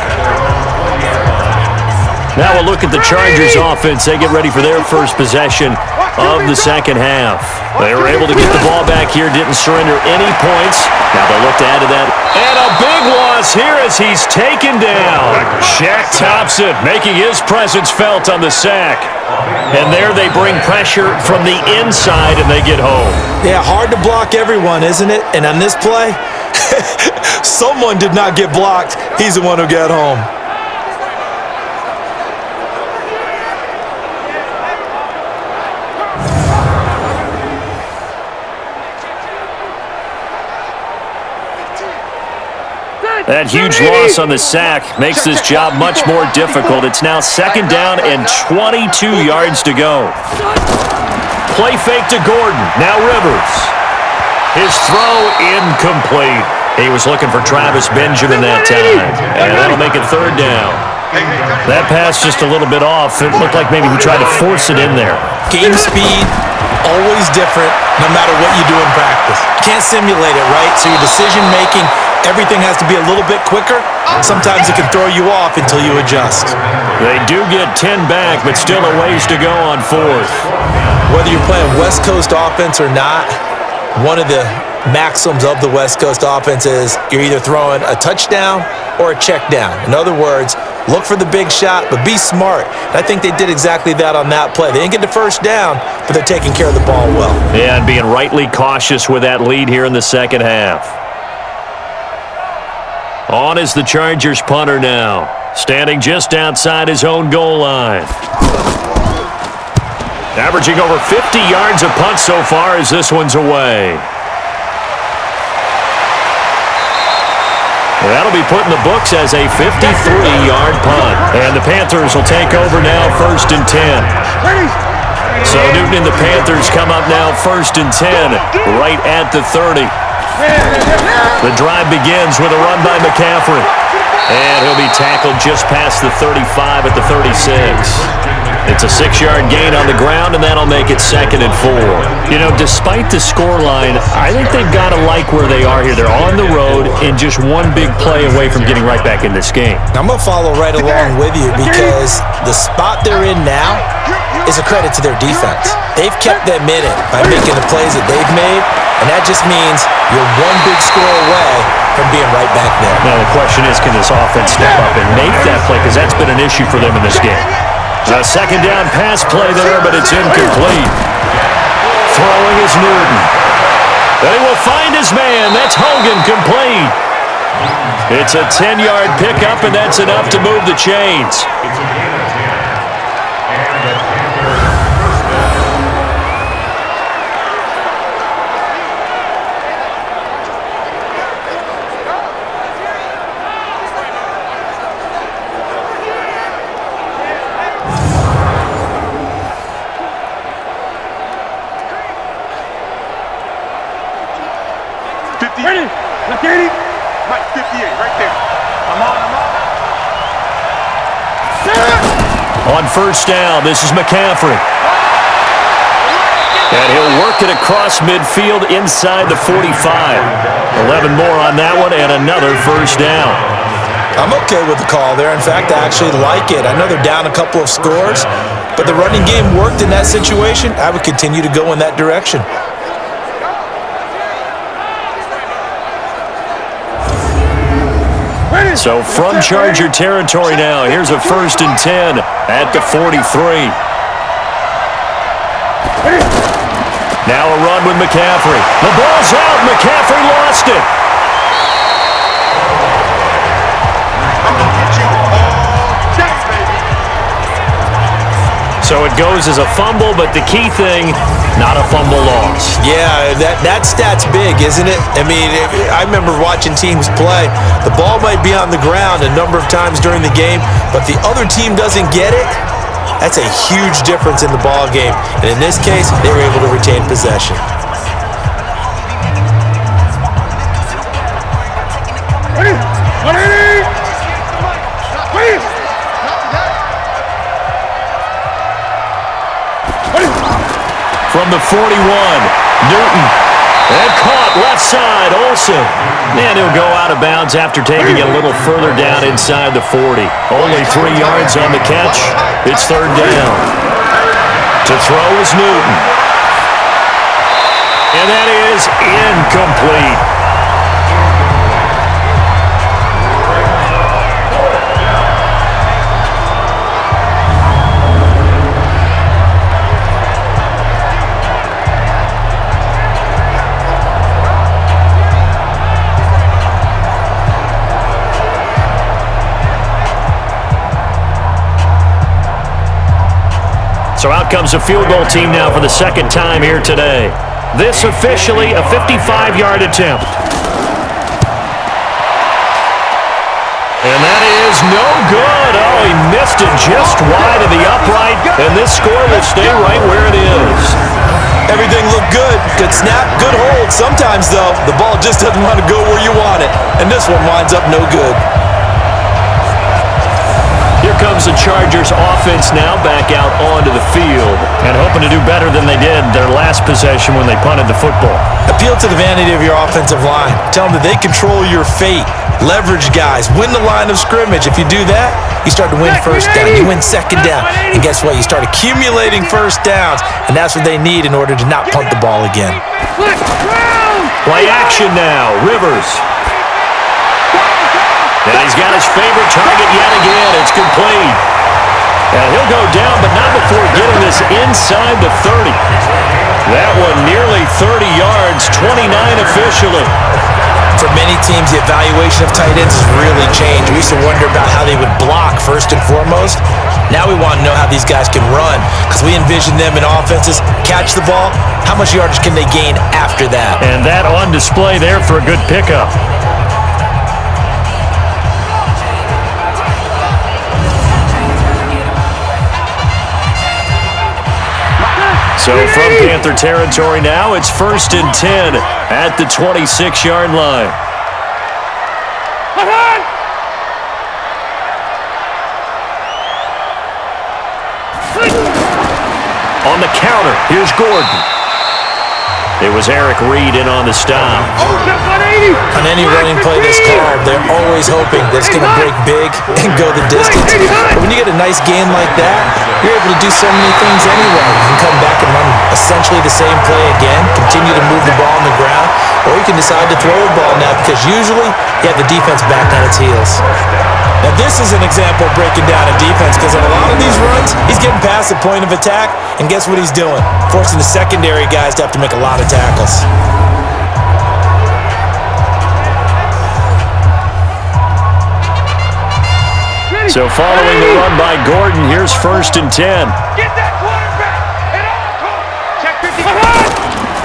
Now we'll look at the Chargers offense. They get ready for their first possession of the second half. They were able to get the ball back here, didn't surrender any points. Now they'll look to add to that. And a big loss here as he's taken down. Shaq Thompson making his presence felt on the sack. And there they bring pressure from the inside and they get home. Yeah, hard to block everyone, isn't it? And on this play, someone did not get blocked. He's the one who got home. That huge loss on the sack makes this job much more difficult. It's now second down and 22 yards to go. Play fake to Gordon. Now Rivers. His throw incomplete. He was looking for Travis Benjamin that time. And that'll make it third down. That pass just a little bit off. It looked like maybe he tried to force it in there. Game speed, always different no matter what you do in practice. You can't simulate it, right? So your decision-making, everything has to be a little bit quicker. Sometimes it can throw you off until you adjust. They do get 10 back, but still a ways to go on fourth. Whether you're playing West Coast offense or not, one of the maxims of the West Coast offense is you're either throwing a touchdown or a check down. In other words, look for the big shot, but be smart. And I think they did exactly that on that play. They didn't get the first down, but they're taking care of the ball well. Yeah, and being rightly cautious with that lead here in the second half. On is the Chargers punter now, standing just outside his own goal line. Averaging over 50 yards a punt so far as this one's away. That'll be put in the books as a 53-yard punt. And the Panthers will take over now, 1st and 10. So Newton and the Panthers come up now 1st and 10, right at the 30. The drive begins with a run by McCaffrey. And he'll be tackled just past the 35 at the 36. It's a 6-yard gain on the ground, and that'll make it 2nd and 4. You know, despite the scoreline, I think they've got to like where they are here. They're on the road and just one big play away from getting right back in this game. I'm going to follow right along with you because the spot they're in now is a credit to their defense. They've kept them in it by making the plays that they've made, and that just means you're one big score away from being right back there. Now the question is, can this offense step up and make that play? Because that's been an issue for them in this game. A second down pass play there, but it's incomplete. Throwing is Newton. They will find his man. That's Hogan, complete. It's a 10-yard pickup, and that's enough to move the chains. On first down, this is McCaffrey. And he'll work it across midfield inside the 45. 11 more on that one and another first down. I'm okay with the call there. In fact, I actually like it. I know they're down a couple of scores, but the running game worked in that situation. I would continue to go in that direction. So from Charger territory now, here's a 1st and 10 at the 43. Now a run with McCaffrey. The ball's out. McCaffrey lost it. So it goes as a fumble, but the key thing, not a fumble loss. Yeah, that stat's big, isn't it? I mean, I remember watching teams play. The ball might be on the ground a number of times during the game, but the other team doesn't get it. That's a huge difference in the ball game. And in this case, they were able to retain possession. From the 41, Newton. And caught left side, Olsen. And he'll go out of bounds after taking it a little further down inside the 40. Only 3 yards on the catch. It's third down. To throw is Newton. And that is incomplete. So out comes a field goal team now for the second time here today. This officially a 55-yard attempt. And that is no good. Oh, he missed it just wide of the upright, and this score will stay right where it is. Everything looked good. Good snap, good hold. Sometimes, though, the ball just doesn't want to go where you want it, and this one winds up no good. Here comes the Chargers offense now back out onto the field and hoping to do better than they did their last possession when they punted the football. Appeal to the vanity of your offensive line. Tell them that they control your fate. Leverage guys. Win the line of scrimmage. If you do that, you start to win first down. You win second down. And guess what? You start accumulating first downs, and that's what they need in order to not punt the ball again. Play action now. Rivers. And he's got his favorite target yet again. It's complete. And he'll go down, but not before getting this inside the 30. That one nearly 30 yards, 29 officially. For many teams, the evaluation of tight ends has really changed. We used to wonder about how they would block first and foremost. Now we want to know how these guys can run, because we envision them in offenses catch the ball. How much yardage can they gain after that? And that on display there for a good pickup. So from Panther territory now, it's 1st and 10 at the 26-yard line. On the counter, here's Gordon. It was Eric Reed in on the stop. On any running play that's called, they're always hoping that it's going to break big and go the distance. But when you get a nice gain like that, you're able to do so many things anyway. You can come back and run essentially the same play again, continue to move the ball on the ground, or you can decide to throw the ball now because usually you have the defense back on its heels. Now this is an example of breaking down a defense because on a lot of these runs, he's getting past the point of attack, and guess what he's doing? Forcing the secondary guys to have to make a lot of tackles. So following the run by Gordon, here's 1st and 10. Get that quarterback! And all, check 50.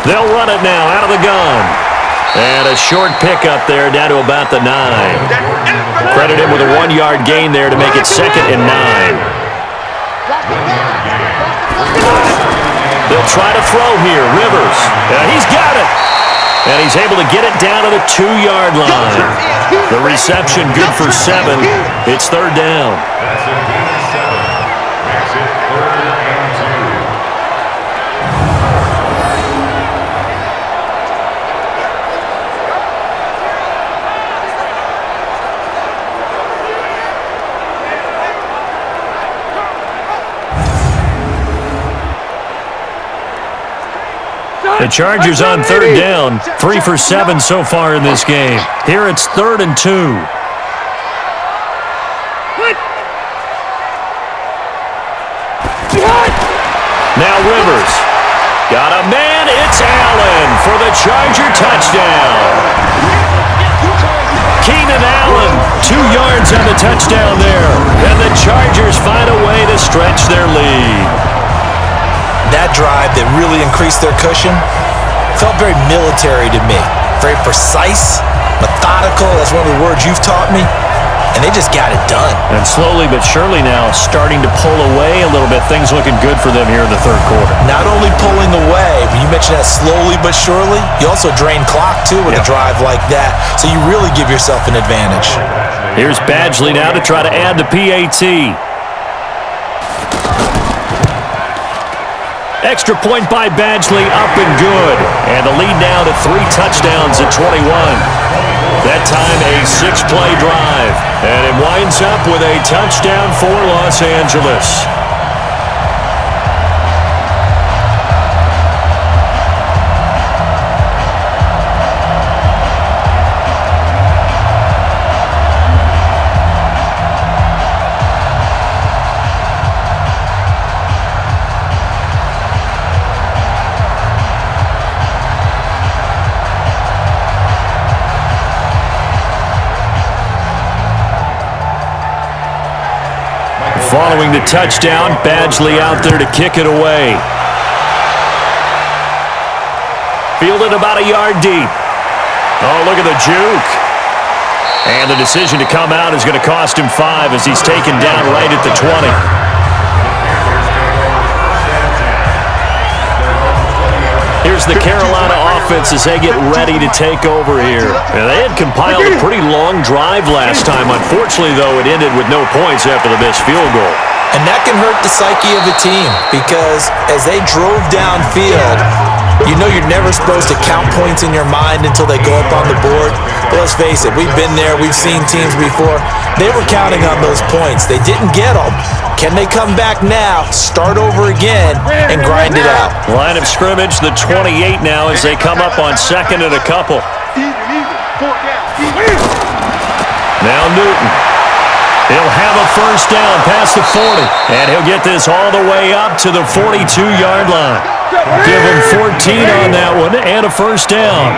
They'll run it now out of the gun. And a short pickup there down to about the 9. Credit him with a 1-yard gain there to make it 2nd and 9. They'll try to throw here. Rivers. He's got it. And he's able to get it down to the 2-yard line. The reception good for 7. It's 3rd down. The Chargers on 3rd down, 3 for 7 so far in this game. Here it's 3rd and 2. Now Rivers. Got a man, it's Allen for the Charger touchdown. Keenan Allen, 2 yards on the touchdown there. And the Chargers find a way to stretch their lead. that drive that really increased their cushion felt very military to me. Very precise, methodical. That's one of the words you've taught me. And they just got it done. And slowly but surely now starting to pull away a little bit. Things looking good for them here in the third quarter. Not only pulling away, but you mentioned that slowly but surely. You also drain clock, too, with a drive like that. So you really give yourself an advantage. Here's Badgley now to try to add the PAT. Extra point by Badgley, up and good. And the lead now to 3 touchdowns at 21. That time a 6-play drive. And it winds up with a touchdown for Los Angeles. Following the touchdown, Badgley out there to kick it away. Fielded about a yard deep. Oh, look at the juke. And the decision to come out is going to cost him 5 as he's taken down right at the 20. Here's the Carolina offense as they get ready to take over here. And they had compiled a pretty long drive last time. Unfortunately, though, it ended with no points after the missed field goal. And that can hurt the psyche of a team because as they drove downfield, you know you're never supposed to count points in your mind until they go up on the board. But let's face it, we've been there. We've seen teams before. They were counting on those points. They didn't get them. Can they come back now, start over again, and grind it out? Line of scrimmage, the 28 now as they come up on 2nd and a couple. Now Newton. He'll have a first down past the 40, and he'll get this all the way up to the 42-yard line. Give him 14 on that one and a first down.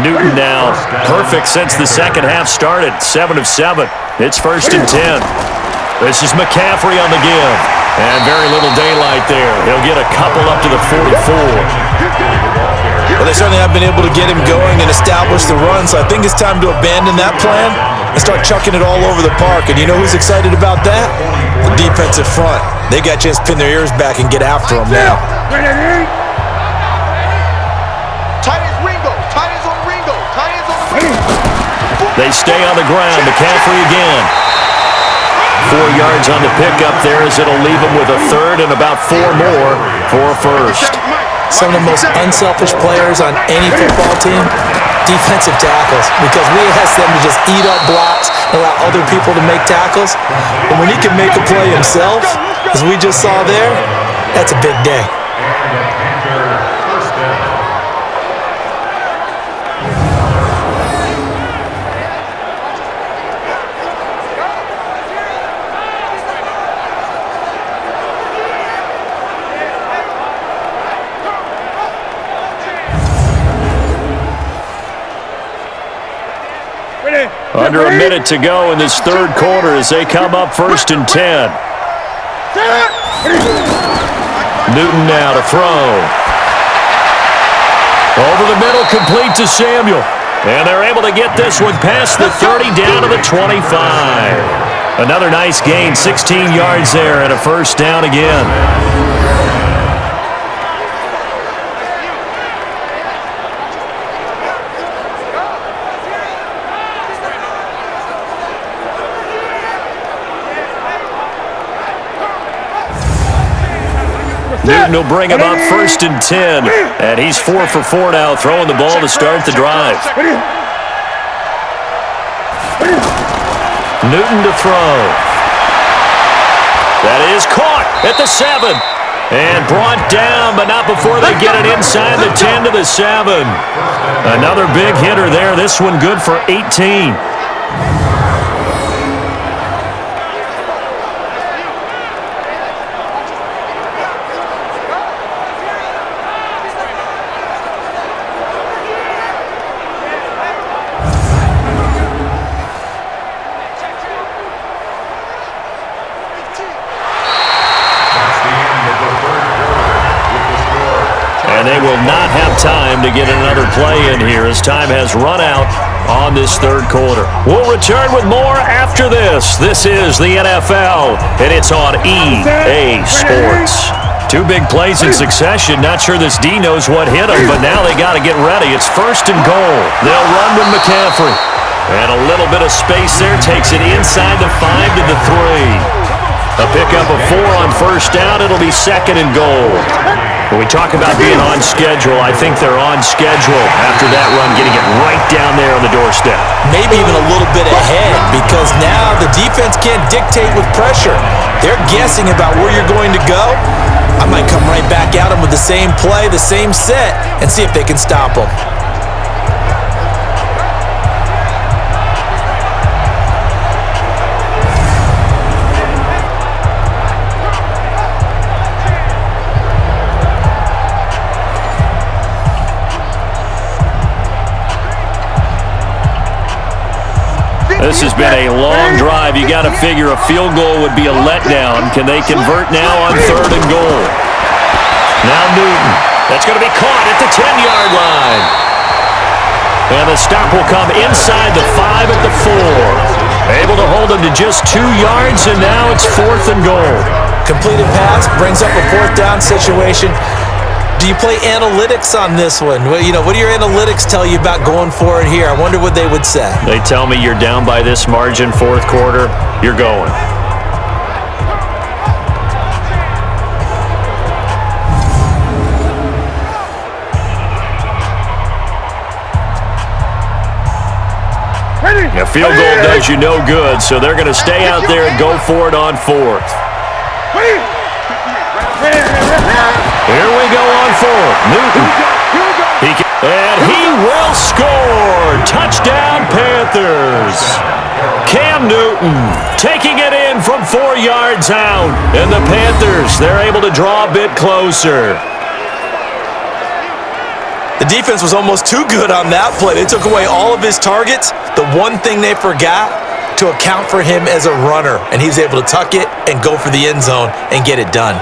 Newton now perfect since the second half started, 7 of 7. It's 1st and 10. This is McCaffrey on the give, and very little daylight there. He'll get a couple up to the 44. Well, they certainly have been able to get him going and establish the run, so I think it's time to abandon that plan and start chucking it all over the park. And you know who's excited about that? The defensive front. They got a chance to pin their ears back and get after him now. They stay on the ground. McCaffrey again. 4 yards on the pickup there as it'll leave him with a third and about 4 more for a first. Some of the most unselfish players on any football team, defensive tackles, because we ask them to just eat up blocks and allow other people to make tackles. But when he can make a play himself, as we just saw there, that's a big day. Under a minute to go in this third quarter as they come up 1st and 10. Newton now to throw. Over the middle, complete to Samuel. And they're able to get this one past the 30 down to the 25. Another nice gain, 16 yards there and a first down again. Newton will bring him up 1st and 10. And he's 4 for 4 now, throwing the ball to start the drive. Newton to throw. That is caught at the 7. And brought down, but not before they get it inside the 10 to the 7. Another big hitter there. This one good for 18. And they will not have time to get another play in here as time has run out on this third quarter. We'll return with more after this. This is the NFL, and it's on EA Sports. Two big plays in succession. Not sure this D knows what hit him, but now they got to get ready. It's 1st and goal. They'll run with McCaffrey. And a little bit of space there takes it inside the 5 to the 3. A pickup of 4 on 1st down. It'll be 2nd and goal. When we talk about being on schedule, I think they're on schedule after that run, getting it right down there on the doorstep. Maybe even a little bit ahead, because now the defense can't dictate with pressure. They're guessing about where you're going to go. I might come right back at them with the same play, the same set, and see if they can stop them. This has been a long drive. You got to figure a field goal would be a letdown. Can they convert now on 3rd and goal? Now Newton. That's going to be caught at the 10-yard line. And the stop will come inside the 5 at the 4. Able to hold him to just 2 yards, and now it's 4th and goal. Completed pass brings up a 4th down situation. Do you play analytics on this one? What do your analytics tell you about going for it here? I wonder what they would say. They tell me you're down by this margin 4th quarter, you're going. A field goal does you no good, so they're going to stay out there and go for it on 4th. Here we go on 4th. Newton. And he will score. Touchdown, Panthers. Cam Newton taking it in from 4 yards out. And the Panthers, they're able to draw a bit closer. The defense was almost too good on that play. They took away all of his targets. The one thing they forgot, to account for him as a runner. And he's able to tuck it and go for the end zone and get it done.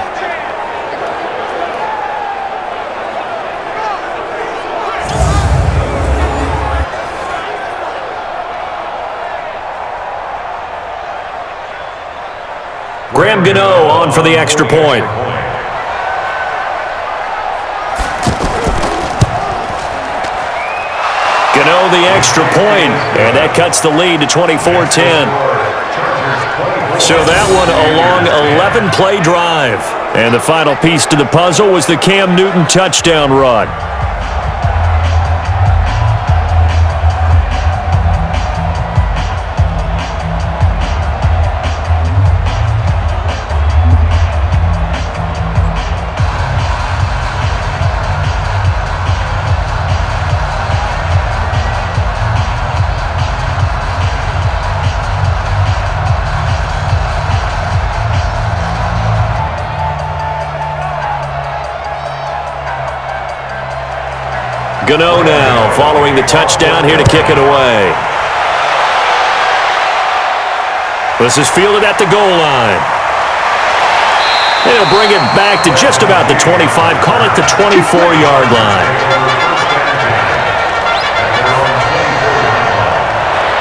Graham Gano on for the extra point. Gano the extra point, and that cuts the lead to 24-10. So that one a long 11-play drive. And the final piece to the puzzle was the Cam Newton touchdown run. Gano now following the touchdown here to kick it away. This is fielded at the goal line. They'll bring it back to just about the 25, call it the 24-yard line.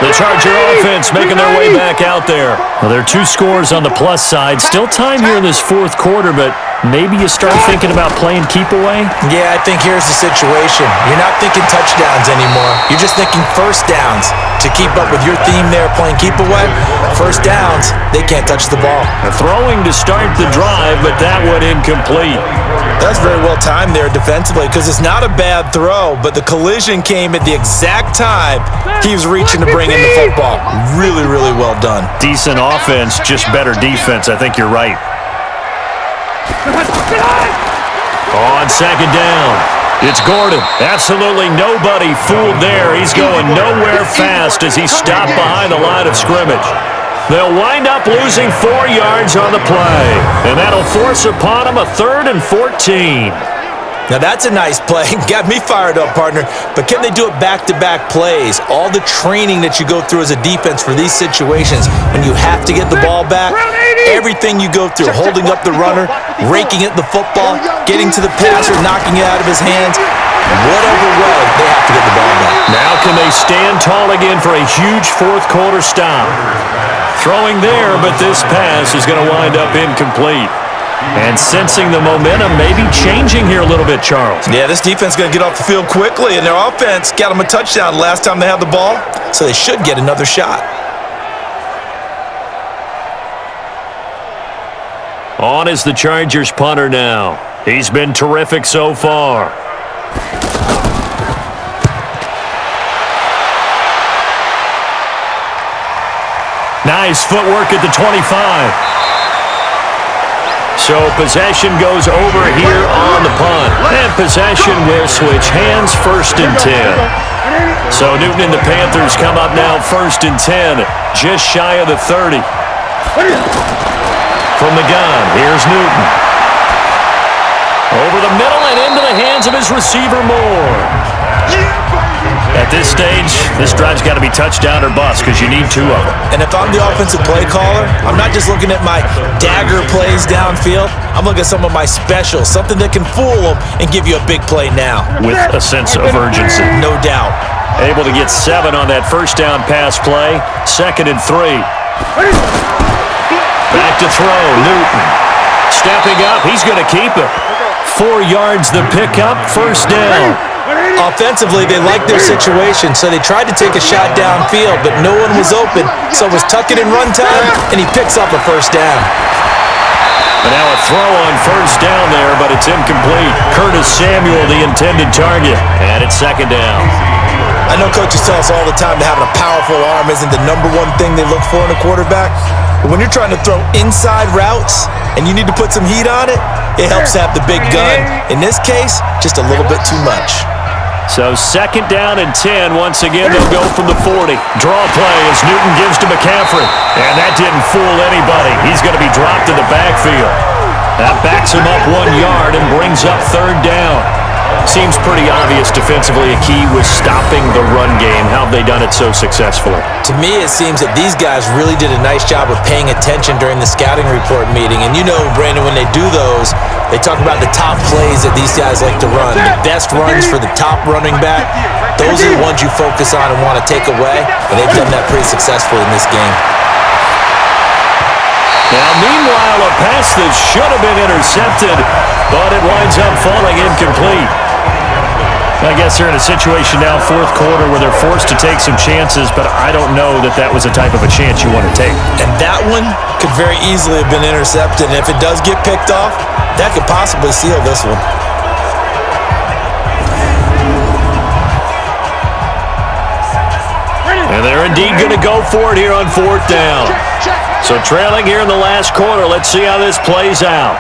The Charger offense making their way back out there. Well, there are 2 scores on the plus side. Still time here in this 4th quarter, but maybe you start thinking about playing keep away? Yeah, I think here's the situation. You're not thinking touchdowns anymore. You're just thinking 1st downs. To keep up with your theme there, playing keep away, 1st downs, they can't touch the ball. Throwing to start the drive, but that one incomplete. That's very well timed there defensively, because it's not a bad throw, but the collision came at the exact time he was reaching to bring in the football. Really, really well done. Decent offense, just better defense. I think you're right. On 2nd down, it's Gordon. Absolutely nobody fooled there. He's going nowhere fast as he's stopped behind the line of scrimmage. They'll wind up losing 4 yards on the play, and that'll force upon him a 3rd and 14. Now that's a nice play. Got me fired up, partner. But can they do it back-to-back plays? All the training that you go through as a defense for these situations, when you have to get the ball back, everything you go through, holding up the runner, raking at the football, getting to the passer, knocking it out of his hands, whatever way, they have to get the ball back. Now can they stand tall again for a huge fourth-quarter stop? Throwing there, but this pass is going to wind up incomplete. And sensing the momentum maybe changing here a little bit, Charles. Yeah, this defense is going to get off the field quickly, and their offense got them a touchdown last time they had the ball, so they should get another shot. On is the Chargers punter now. He's been terrific so far. Nice footwork at the 25. So possession goes over here on the punt. And possession will switch hands, 1st and 10. So Newton and the Panthers come up now 1st and 10, just shy of the 30. From the gun, here's Newton. Over the middle and into the hands of his receiver Moore. At this stage, this drive's got to be touchdown or bust because you need 2 of them. And if I'm the offensive play caller, I'm not just looking at my dagger plays downfield. I'm looking at some of my specials, something that can fool them and give you a big play now. With a sense of urgency. No doubt. Able to get 7 on that first down pass play. 2nd and 3. Back to throw, Newton. Stepping up, he's going to keep it. 4 yards the pickup, 1st down. Offensively, they liked their situation, so they tried to take a shot downfield, but no one was open. So it was tuck it in run time, and he picks up a 1st down. And now a throw on 1st down there, but it's incomplete. Curtis Samuel, the intended target, and it's 2nd down. I know coaches tell us all the time that having a powerful arm isn't the #1 thing they look for in a quarterback. But when you're trying to throw inside routes and you need to put some heat on it, it helps to have the big gun. In this case, just a little bit too much. So 2nd down and 10. Once again, they'll go from the 40. Draw play as Newton gives to McCaffrey. And that didn't fool anybody. He's going to be dropped in the backfield. That backs him up 1 yard and brings up 3rd down. Seems pretty obvious defensively a key was stopping the run game. How have they done it so successfully? To me, it seems that these guys really did a nice job of paying attention during the scouting report meeting. And you know, Brandon, when they do those, they talk about the top plays that these guys like to run. The best runs for the top running back, those are the ones you focus on and want to take away. And they've done that pretty successfully in this game. Now, meanwhile, a pass that should have been intercepted, but it winds up falling incomplete. I guess they're in a situation now, 4th quarter, where they're forced to take some chances, but I don't know that that was the type of a chance you want to take. And that one could very easily have been intercepted, and if it does get picked off, that could possibly seal this one. And they're indeed going to go for it here on 4th down. So trailing here in the last quarter, let's see how this plays out.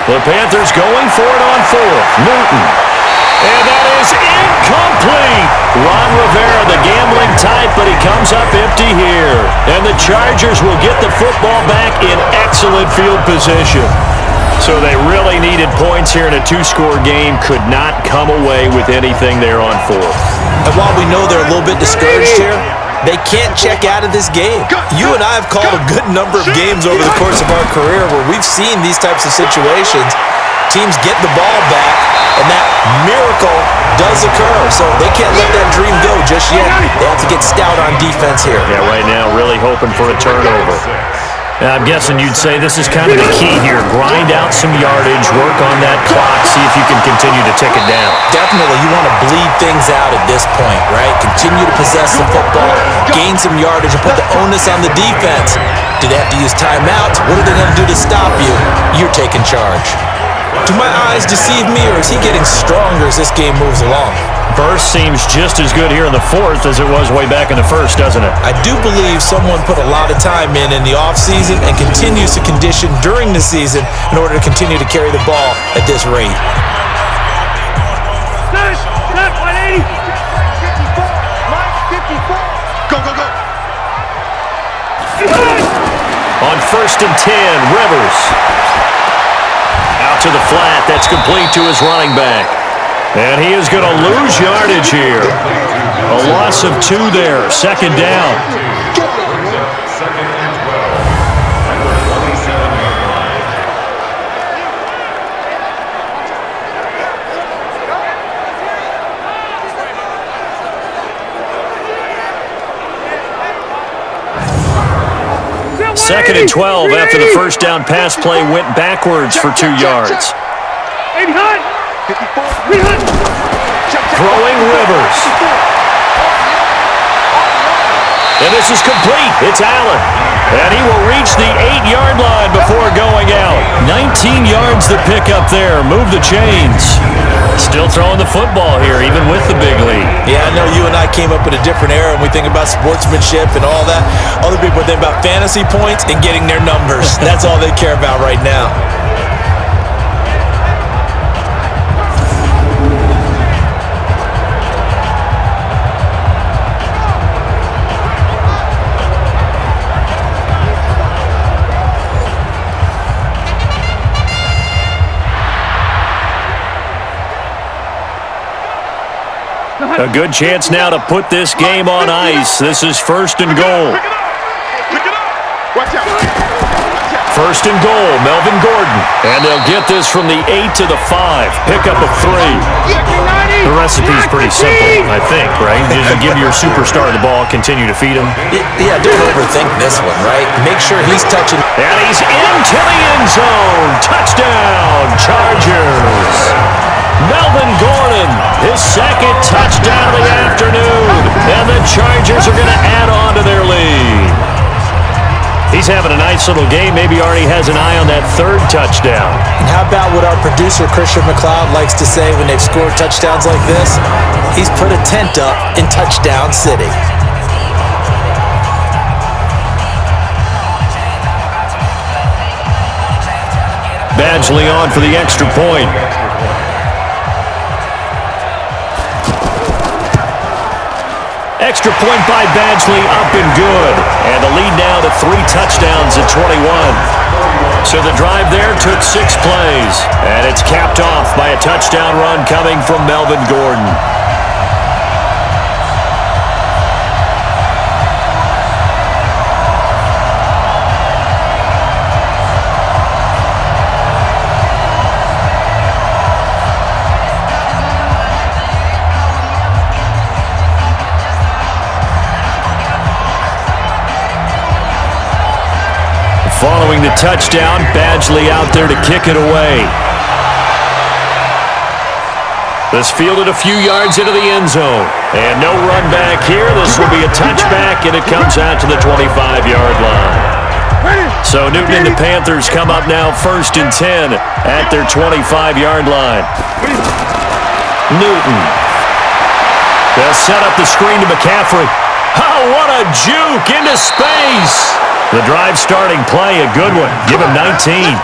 The Panthers going for it on 4th. Newton. And that is incomplete. Ron Rivera, the gambling type, but he comes up empty here. And the Chargers will get the football back in excellent field position. So they really needed points here in a 2-score game. Could not come away with anything there on 4th. And while we know they're a little bit discouraged here, they can't check out of this game. You and I have called a good number of games over the course of our career where we've seen these types of situations. Teams get the ball back, and that miracle does occur. So they can't let that dream go just yet. They have to get stout on defense here. Yeah, right now really hoping for a turnover. I'm guessing you'd say this is kind of the key here. Grind out some yardage, work on that clock, see if you can continue to tick it down. Definitely, you want to bleed things out at this point, right? Continue to possess the football, gain some yardage, and put the onus on the defense. Do they have to use timeouts? What are they going to do to stop you? You're taking charge. Do my eyes deceive me, or is he getting stronger as this game moves along? Burst seems just as good here in the 4th as it was way back in the 1st, doesn't it? I do believe someone put a lot of time in the offseason and continues to condition during the season in order to continue to carry the ball at this rate. Snap, 180. 54. Go, go, go. On 1st and 10, Rivers. Out to the flat. complete to his running back. And he is going to lose yardage here. A loss of 2 there, 2nd down. Second and 12 after the first down pass play went backwards for 2 yards. Throwing Rivers. And this is complete. It's Allen. And he will reach the 8-yard line before going out. 19 yards the pick up there. Move the chains. Still throwing the football here, even with the big lead. Yeah, I know you and I came up in a different era, and we think about sportsmanship and all that. Other people think about fantasy points and getting their numbers. That's all they care about right now. A good chance now to put this game on ice. This is 1st and goal. First and goal, Melvin Gordon. And they'll get this from the 8 to the 5. Pickup of 3. The recipe's pretty simple, I think, right? You just give your superstar the ball, continue to feed him. Yeah, don't overthink this one, right? Make sure he's touching. And he's into the end zone. Touchdown, Chargers. Melvin Gordon, his 2nd touchdown of the afternoon. And the Chargers are going to add on to their lead. He's having a nice little game. Maybe already has an eye on that 3rd touchdown. And how about what our producer, Christian McLeod, likes to say when they've scored touchdowns like this? He's put a tent up in Touchdown City. Badgley on for the extra point. Extra point by Badgley, up and good. And the lead now to 3 touchdowns at 21. So the drive there took 6 plays. And it's capped off by a touchdown run coming from Melvin Gordon. Following the touchdown, Badgley out there to kick it away. This fielded a few yards into the end zone. And no run back here. This will be a touchback, and it comes out to the 25-yard line. So Newton and the Panthers come up now 1st and 10 at their 25-yard line. Newton. They'll set up the screen to McCaffrey. Oh, what a juke into space. The drive starting play, a good one. Give him 19.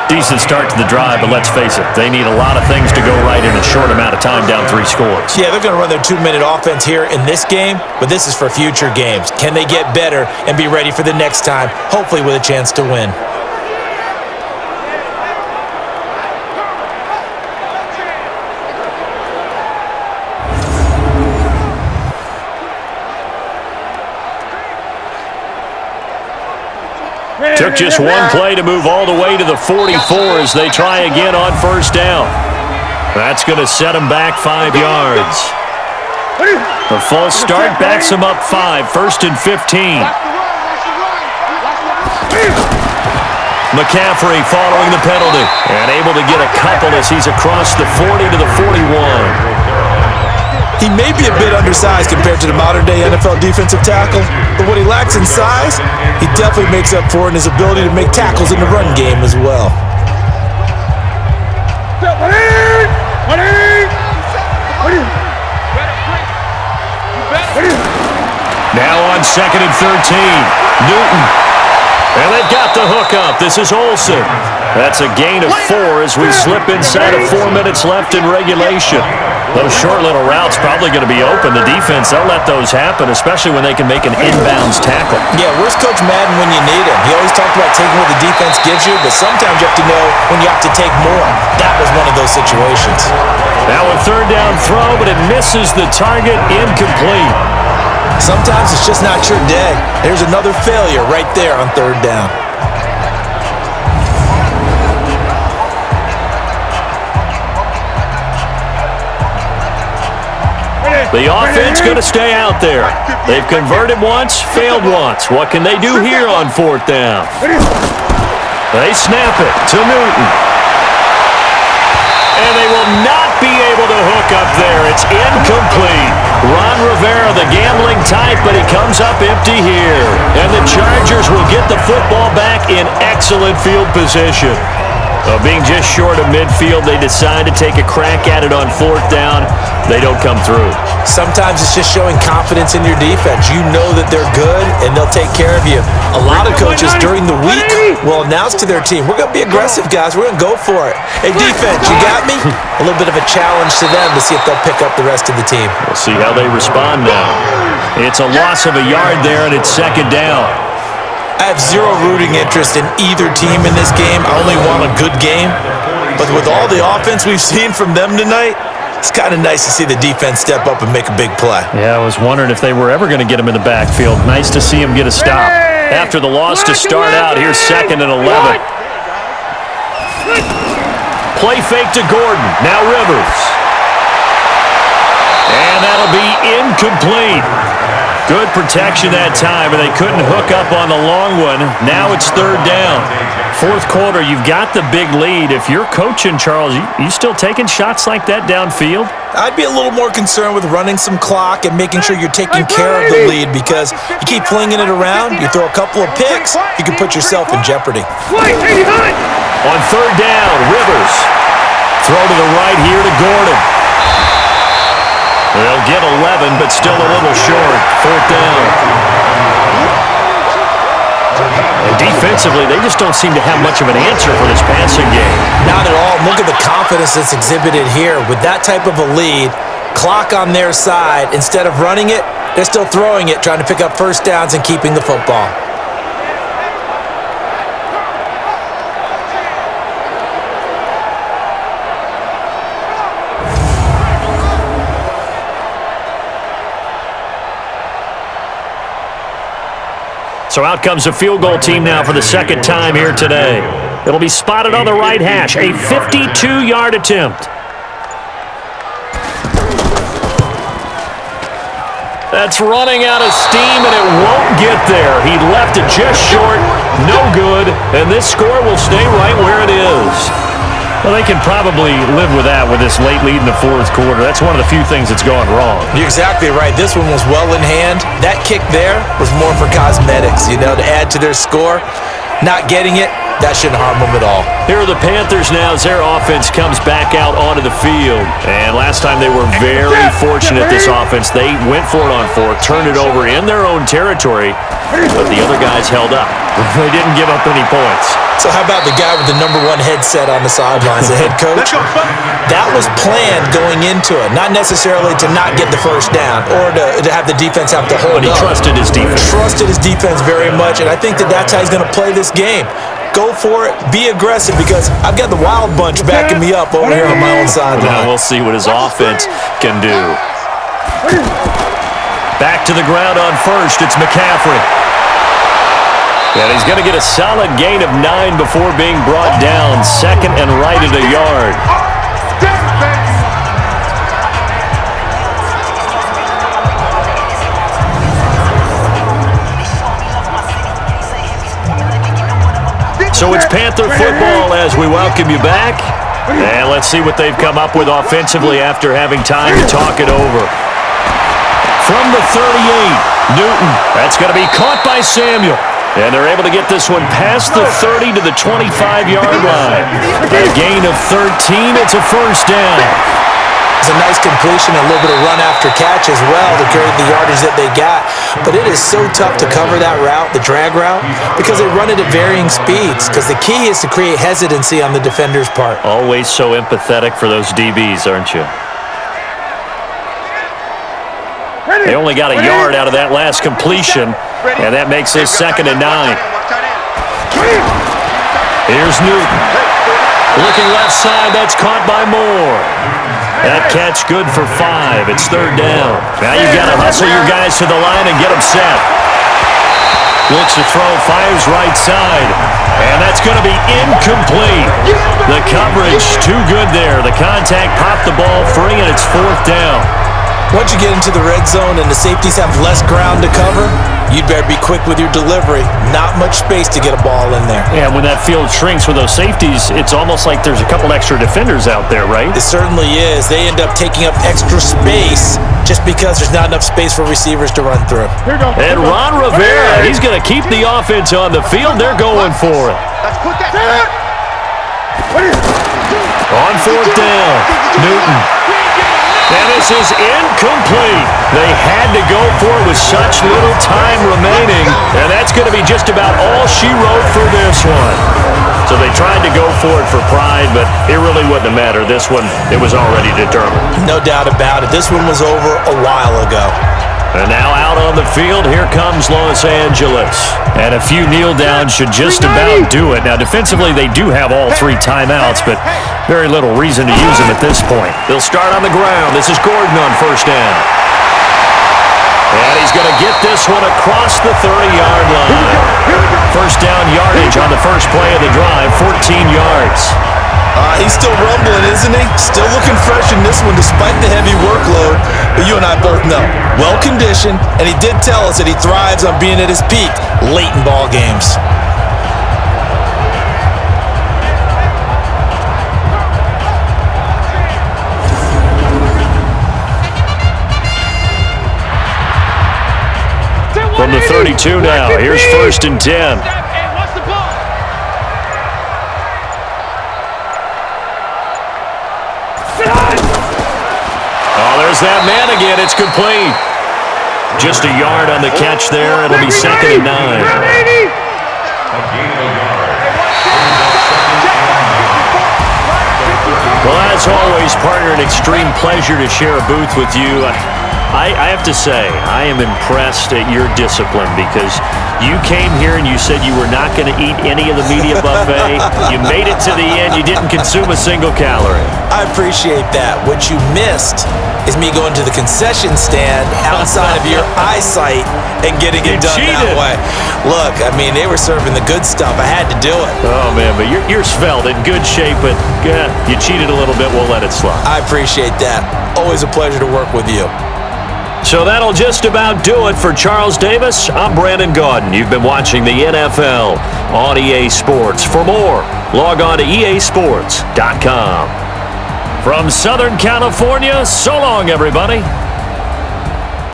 Decent start to the drive, but let's face it, they need a lot of things to go right in a short amount of time down 3 scores. Yeah, they're going to run their 2-minute offense here in this game, but this is for future games. Can they get better and be ready for the next time, hopefully with a chance to win? Took just 1 play to move all the way to the 44 as they try again on 1st down. That's going to set them back 5 yards. A false start backs them up 5, 1st and 15. McCaffrey following the penalty and able to get a couple as he's across the 40 to the 41. He may be a bit undersized compared to the modern-day NFL defensive tackle, but what he lacks in size, he definitely makes up for in his ability to make tackles in the run game as well. Now on 2nd and 13, Newton. And they've got the hook up. This is Olsen. That's a gain of 4 as we slip inside of 4 minutes left in regulation. Those short little routes probably going to be open. The defense, they'll let those happen, especially when they can make an inbounds tackle. Yeah, where's Coach Madden when you need him? He always talked about taking what the defense gives you, but sometimes you have to know when you have to take more. That was one of those situations. Now a third down throw, but it misses the target, incomplete. Sometimes it's just not your day. There's another failure right there on third down. The offense going to stay out there. They've converted once, failed once. What can they do here on fourth down? They snap it to Newton. And they will not be able to hook up there. It's incomplete. Ron Rivera, the gambling type, but he comes up empty here. And the Chargers will get the football back in excellent field position. Being just short of midfield, they decide to take a crack at it on fourth down. They don't come through. Sometimes it's just showing confidence in your defense. You know that they're good, and they'll take care of you. A lot of coaches during the week will announce to their team, we're going to be aggressive, guys. We're going to go for it. Hey, defense, you got me? A little bit of a challenge to them to see if they'll pick up the rest of the team. We'll see how they respond now. It's a loss of a yard there, and it's second down. I have zero rooting interest in either team in this game. I only want a good game. But with all the offense we've seen from them tonight, it's kind of nice to see the defense step up and make a big play. Yeah, I was wondering if they were ever going to get him in the backfield. Nice to see him get a stop. After the loss to start out, here's 2nd and 11. Play fake to Gordon. Now Rivers. And that'll be incomplete. Good protection that time, but they couldn't hook up on the long one. Now it's third down. Fourth quarter, you've got the big lead. If you're coaching, Charles, you still taking shots like that downfield? I'd be a little more concerned with running some clock and making sure you're taking care of the lead, because you keep flinging it around, you throw a couple of picks, you can put yourself in jeopardy. On third down, Rivers. Throw to the right here to Gordon. They'll get 11, but still a little short. Fourth down. And defensively, they just don't seem to have much of an answer for this passing game. Not at all. Look at the confidence that's exhibited here. With that type of a lead, clock on their side, instead of running it, they're still throwing it, trying to pick up first downs and keeping the football. So out comes the field goal team now for the second time here today. It'll be spotted on the right hash. A 52-yard attempt. That's running out of steam, and it won't get there. He left it just short. No good. And this score will stay right where it is. Well, they can probably live with that with this late lead in the fourth quarter. That's one of the few things that's gone wrong. You're exactly right. This one was well in hand. That kick there was more for cosmetics, to add to their score. Not getting it, that shouldn't harm them at all. Here are the Panthers now as their offense comes back out onto the field. And last time they were very fortunate, this offense. They went for it on fourth, turned it over in their own territory, but the other guys held up. They didn't give up any points. So how about the guy with the #1 headset on the sidelines, the head coach? That was planned going into it, not necessarily to not get the first down or to have the defense have to hold up. But he trusted his defense. Trusted his defense very much, and I think that's how he's going to play this game. Go for it. Be aggressive, because I've got the wild bunch backing me up over here on my own sideline. Now we'll see what his offense can do. Back to the ground on first. It's McCaffrey. And he's going to get a solid gain of 9 before being brought down. 2nd and right at a yard. So it's Panther football as we welcome you back. And let's see what they've come up with offensively after having time to talk it over. From the 38, Newton. That's going to be caught by Samuel. And they're able to get this one past the 30 to the 25-yard line. A gain of 13. It's a first down. It's a nice completion, a little bit of run after catch as well to carry the yardage that they got. But it is so tough to cover that route, the drag route, because they run it at varying speeds. Because the key is to create hesitancy on the defender's part. Always so empathetic for those DBs, aren't you? They only got a yard out of that last completion, and that makes this 2nd and 9. Here's Newton. Looking left side, that's caught by Moore. That catch good for 5. It's 3rd down. Now you've got to hustle your guys to the line and get them set. Looks to throw, fires right side. And that's going to be incomplete. The coverage too good there. The contact popped the ball free, and it's 4th down. Once you get into the red zone and the safeties have less ground to cover, you'd better be quick with your delivery. Not much space to get a ball in there. Yeah, when that field shrinks with those safeties, it's almost like there's a couple extra defenders out there, right? It certainly is. They end up taking up extra space just because there's not enough space for receivers to run through. And Ron Rivera, he's going to keep the offense on the field. They're going for it. Let's put that. On 4th down, Newton. And this is incomplete. They had to go for it with such little time remaining, and that's going to be just about all she wrote for this one. So they tried to go for it for pride, but it really wouldn't have mattered. This one, it was already determined. No doubt about it. This one was over a while ago. And now out on the field, here comes Los Angeles. And a few kneel downs should just about do it. Now, defensively, they do have all 3 timeouts, but very little reason to use them at this point. They'll start on the ground. This is Gordon on 1st down. And he's going to get this one across the 30-yard line. 1st down yardage on the first play of the drive, 14 yards. He's still rumbling, isn't he? Still looking fresh in this one despite the heavy workload. But you and I both know, well-conditioned, and he did tell us that he thrives on being at his peak late in ball games. From the 32 now, here's 1st and 10. There's that man again. It's complete. Just a yard on the catch there. It'll be 2nd and 9. Well, as always, partner, an extreme pleasure to share a booth with you. I have to say, I am impressed at your discipline because you came here and you said you were not going to eat any of the media buffet. You made it to the end. You didn't consume a single calorie. I appreciate that. What you missed is me going to the concession stand outside of your eyesight and getting it done that way. Look, I mean, they were serving the good stuff. I had to do it. Oh, man, but you're svelte, in good shape, but you cheated a little bit. We'll let it slide. I appreciate that. Always a pleasure to work with you. So that'll just about do it for Charles Davis. I'm Brandon Gaudin. You've been watching the NFL on EA Sports. For more, log on to easports.com. From Southern California, so long, everybody.